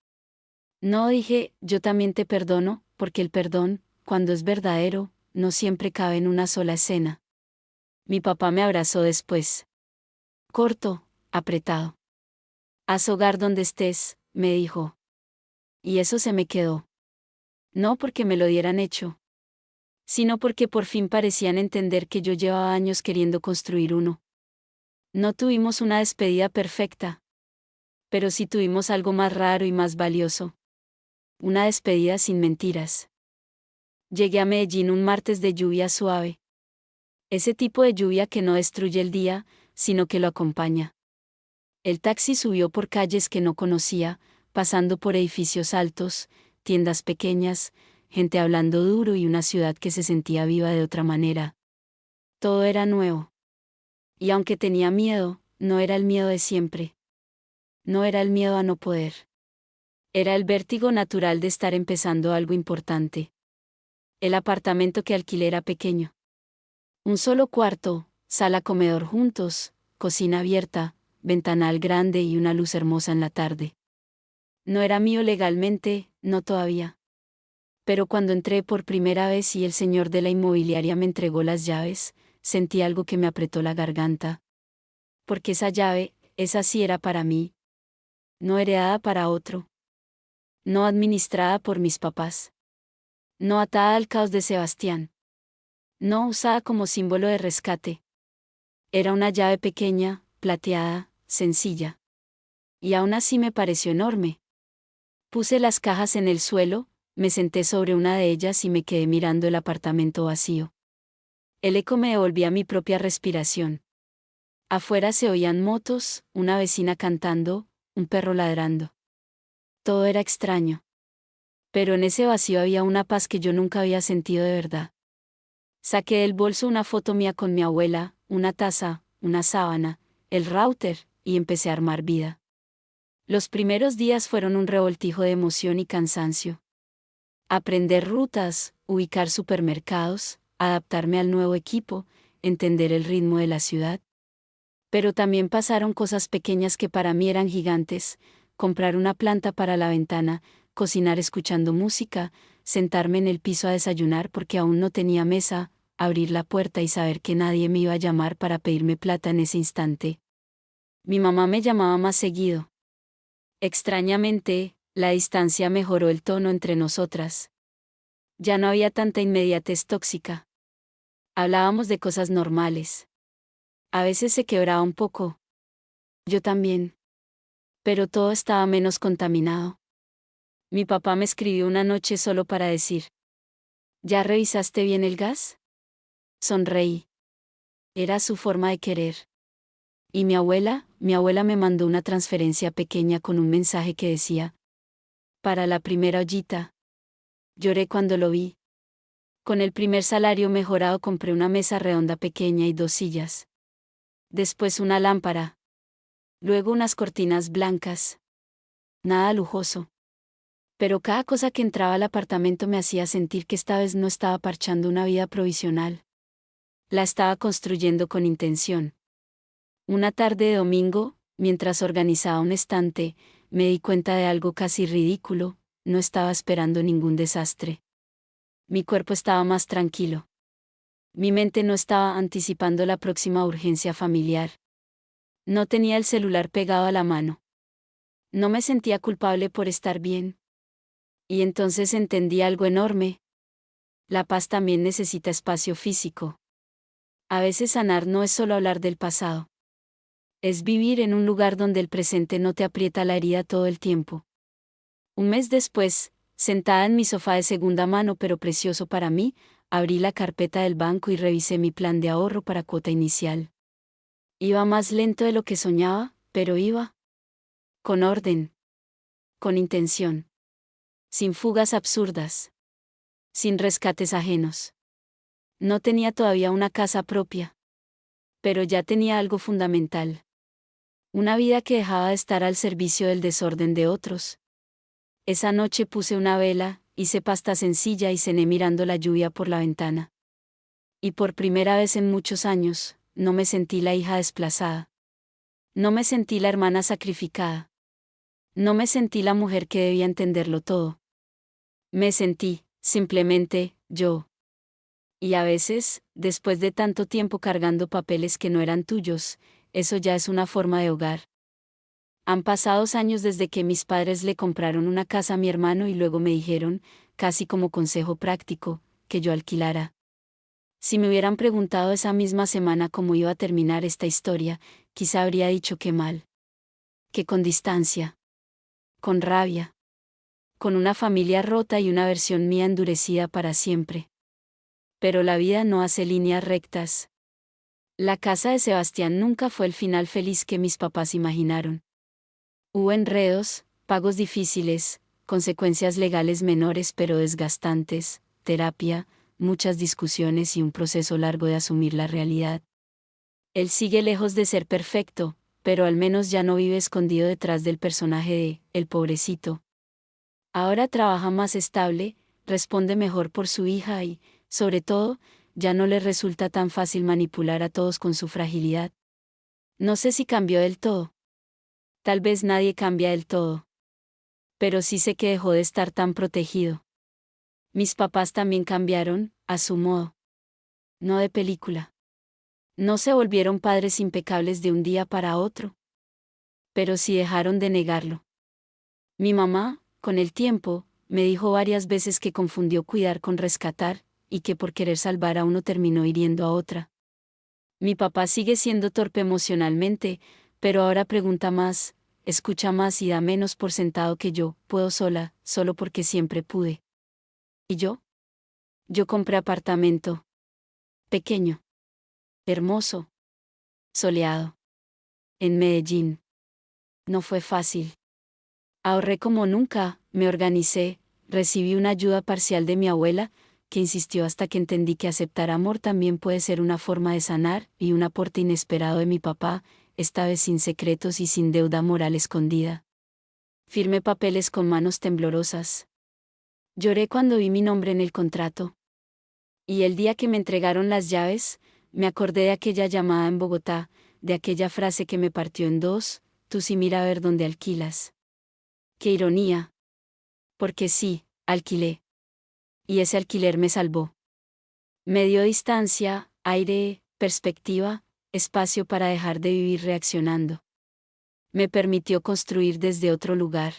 No dije, yo también te perdono, porque el perdón, cuando es verdadero, no siempre cabe en una sola escena. Mi papá me abrazó después. Corto, apretado. Haz hogar donde estés, me dijo. Y eso se me quedó. No porque me lo dieran hecho, sino porque por fin parecían entender que yo llevaba años queriendo construir uno. No tuvimos una despedida perfecta, pero sí tuvimos algo más raro y más valioso. Una despedida sin mentiras. Llegué a Medellín un martes de lluvia suave. Ese tipo de lluvia que no destruye el día, sino que lo acompaña. El taxi subió por calles que no conocía, pasando por edificios altos, tiendas pequeñas, gente hablando duro y una ciudad que se sentía viva de otra manera. Todo era nuevo. Y aunque tenía miedo, no era el miedo de siempre. No era el miedo a no poder. Era el vértigo natural de estar empezando algo importante. El apartamento que alquilé era pequeño. Un solo cuarto, sala comedor juntos, cocina abierta, ventanal grande y una luz hermosa en la tarde. No era mío legalmente, no todavía. Pero cuando entré por primera vez y el señor de la inmobiliaria me entregó las llaves, sentí algo que me apretó la garganta. Porque esa llave, esa sí era para mí. No heredada para otro. No administrada por mis papás. No atada al caos de Sebastián. No usada como símbolo de rescate. Era una llave pequeña, plateada, sencilla. Y aún así me pareció enorme. Puse las cajas en el suelo, me senté sobre una de ellas y me quedé mirando el apartamento vacío. El eco me devolvía mi propia respiración. Afuera se oían motos, una vecina cantando, un perro ladrando. Todo era extraño. Pero en ese vacío había una paz que yo nunca había sentido de verdad. Saqué del bolso una foto mía con mi abuela, una taza, una sábana, el router, y empecé a armar vida. Los primeros días fueron un revoltijo de emoción y cansancio. Aprender rutas, ubicar supermercados, adaptarme al nuevo equipo, entender el ritmo de la ciudad. Pero también pasaron cosas pequeñas que para mí eran gigantes: comprar una planta para la ventana, cocinar escuchando música, sentarme en el piso a desayunar porque aún no tenía mesa, abrir la puerta y saber que nadie me iba a llamar para pedirme plata en ese instante. Mi mamá me llamaba más seguido. Extrañamente, la distancia mejoró el tono entre nosotras. Ya no había tanta inmediatez tóxica. Hablábamos de cosas normales. A veces se quebraba un poco. Yo también. Pero todo estaba menos contaminado. Mi papá me escribió una noche solo para decir: ¿ya revisaste bien el gas? Sonreí. Era su forma de querer. Y mi abuela me mandó una transferencia pequeña con un mensaje que decía: para la primera ollita. Lloré cuando lo vi. Con el primer salario mejorado compré una mesa redonda pequeña y 2 sillas. Después una lámpara. Luego unas cortinas blancas. Nada lujoso. Pero cada cosa que entraba al apartamento me hacía sentir que esta vez no estaba parchando una vida provisional. La estaba construyendo con intención. Una tarde de domingo, mientras organizaba un estante, me di cuenta de algo casi ridículo: no estaba esperando ningún desastre. Mi cuerpo estaba más tranquilo. Mi mente no estaba anticipando la próxima urgencia familiar. No tenía el celular pegado a la mano. No me sentía culpable por estar bien. Y entonces entendí algo enorme. La paz también necesita espacio físico. A veces sanar no es solo hablar del pasado. Es vivir en un lugar donde el presente no te aprieta la herida todo el tiempo. Un mes después, sentada en mi sofá de segunda mano pero precioso para mí, abrí la carpeta del banco y revisé mi plan de ahorro para cuota inicial. Iba más lento de lo que soñaba, pero iba. Con orden. Con intención. Sin fugas absurdas. Sin rescates ajenos. No tenía todavía una casa propia. Pero ya tenía algo fundamental. Una vida que dejaba de estar al servicio del desorden de otros. Esa noche puse una vela, hice pasta sencilla y cené mirando la lluvia por la ventana. Y por primera vez en muchos años, no me sentí la hija desplazada. No me sentí la hermana sacrificada. No me sentí la mujer que debía entenderlo todo. Me sentí, simplemente, yo. Y a veces, después de tanto tiempo cargando papeles que no eran tuyos, eso ya es una forma de hogar. Han pasado años desde que mis padres le compraron una casa a mi hermano y luego me dijeron, casi como consejo práctico, que yo alquilara. Si me hubieran preguntado esa misma semana cómo iba a terminar esta historia, quizá habría dicho que mal. Que con distancia. Con rabia. Con una familia rota y una versión mía endurecida para siempre. Pero la vida no hace líneas rectas. La casa de Sebastián nunca fue el final feliz que mis papás imaginaron. Hubo enredos, pagos difíciles, consecuencias legales menores pero desgastantes, terapia, muchas discusiones y un proceso largo de asumir la realidad. Él sigue lejos de ser perfecto, pero al menos ya no vive escondido detrás del personaje de el pobrecito. Ahora trabaja más estable, responde mejor por su hija y, sobre todo, ya no le resulta tan fácil manipular a todos con su fragilidad. No sé si cambió del todo. Tal vez nadie cambia del todo. Pero sí sé que dejó de estar tan protegido. Mis papás también cambiaron, a su modo. No de película. No se volvieron padres impecables de un día para otro. Pero sí dejaron de negarlo. Mi mamá, con el tiempo, me dijo varias veces que confundió cuidar con rescatar, y que por querer salvar a uno terminó hiriendo a otra. Mi papá sigue siendo torpe emocionalmente, pero ahora pregunta más, escucha más y da menos por sentado que yo puedo sola, solo porque siempre pude. ¿Y yo? Yo compré apartamento. Pequeño. Hermoso. Soleado. En Medellín. No fue fácil. Ahorré como nunca, me organicé, recibí una ayuda parcial de mi abuela, que insistió hasta que entendí que aceptar amor también puede ser una forma de sanar, y un aporte inesperado de mi papá, esta vez sin secretos y sin deuda moral escondida. Firmé papeles con manos temblorosas. Lloré cuando vi mi nombre en el contrato. Y el día que me entregaron las llaves, me acordé de aquella llamada en Bogotá, de aquella frase que me partió en dos: tú sí mira a ver dónde alquilas. ¡Qué ironía! Porque sí, alquilé. Y ese alquiler me salvó. Me dio distancia, aire, perspectiva, espacio para dejar de vivir reaccionando. Me permitió construir desde otro lugar.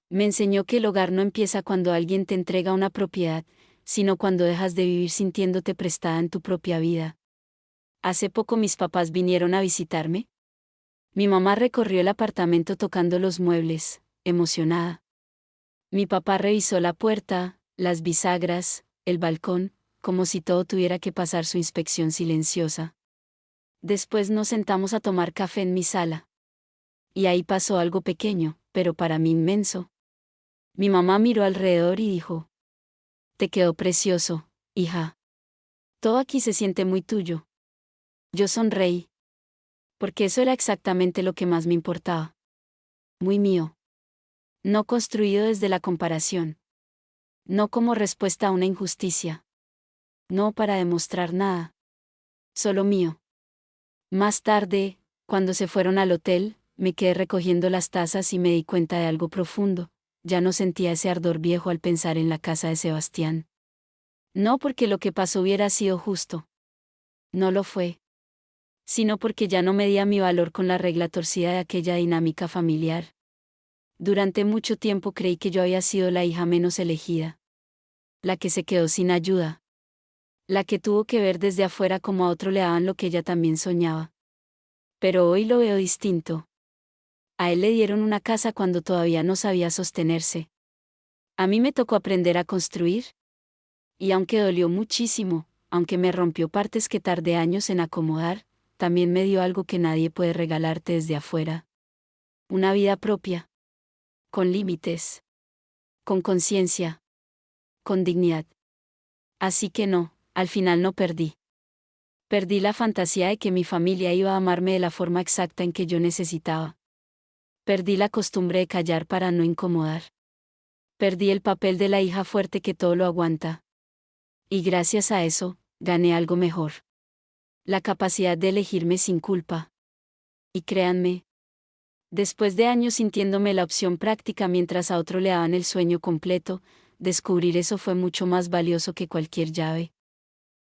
Me enseñó que el hogar no empieza cuando alguien te entrega una propiedad, sino cuando dejas de vivir sintiéndote prestada en tu propia vida. Hace poco mis papás vinieron a visitarme. Mi mamá recorrió el apartamento tocando los muebles, emocionada. Mi papá revisó la puerta, las bisagras, el balcón, como si todo tuviera que pasar su inspección silenciosa. Después nos sentamos a tomar café en mi sala. Y ahí pasó algo pequeño, pero para mí inmenso. Mi mamá miró alrededor y dijo: te quedó precioso, hija. Todo aquí se siente muy tuyo. Yo sonreí. Porque eso era exactamente lo que más me importaba. Muy mío. No construido desde la comparación. No como respuesta a una injusticia. No para demostrar nada. Solo mío. Más tarde, cuando se fueron al hotel, me quedé recogiendo las tazas y me di cuenta de algo profundo. Ya no sentía ese ardor viejo al pensar en la casa de Sebastián. No porque lo que pasó hubiera sido justo. No lo fue. Sino porque ya no medía mi valor con la regla torcida de aquella dinámica familiar. Durante mucho tiempo creí que yo había sido la hija menos elegida. La que se quedó sin ayuda. La que tuvo que ver desde afuera como a otro le daban lo que ella también soñaba. Pero hoy lo veo distinto. A él le dieron una casa cuando todavía no sabía sostenerse. A mí me tocó aprender a construir. Y aunque dolió muchísimo, aunque me rompió partes que tardé años en acomodar, también me dio algo que nadie puede regalarte desde afuera. Una vida propia. Con límites. Con conciencia. Con dignidad. Así que no, al final no perdí. Perdí la fantasía de que mi familia iba a amarme de la forma exacta en que yo necesitaba. Perdí la costumbre de callar para no incomodar. Perdí el papel de la hija fuerte que todo lo aguanta. Y gracias a eso, gané algo mejor. La capacidad de elegirme sin culpa. Y créanme, después de años sintiéndome la opción práctica mientras a otro le daban el sueño completo, descubrir eso fue mucho más valioso que cualquier llave.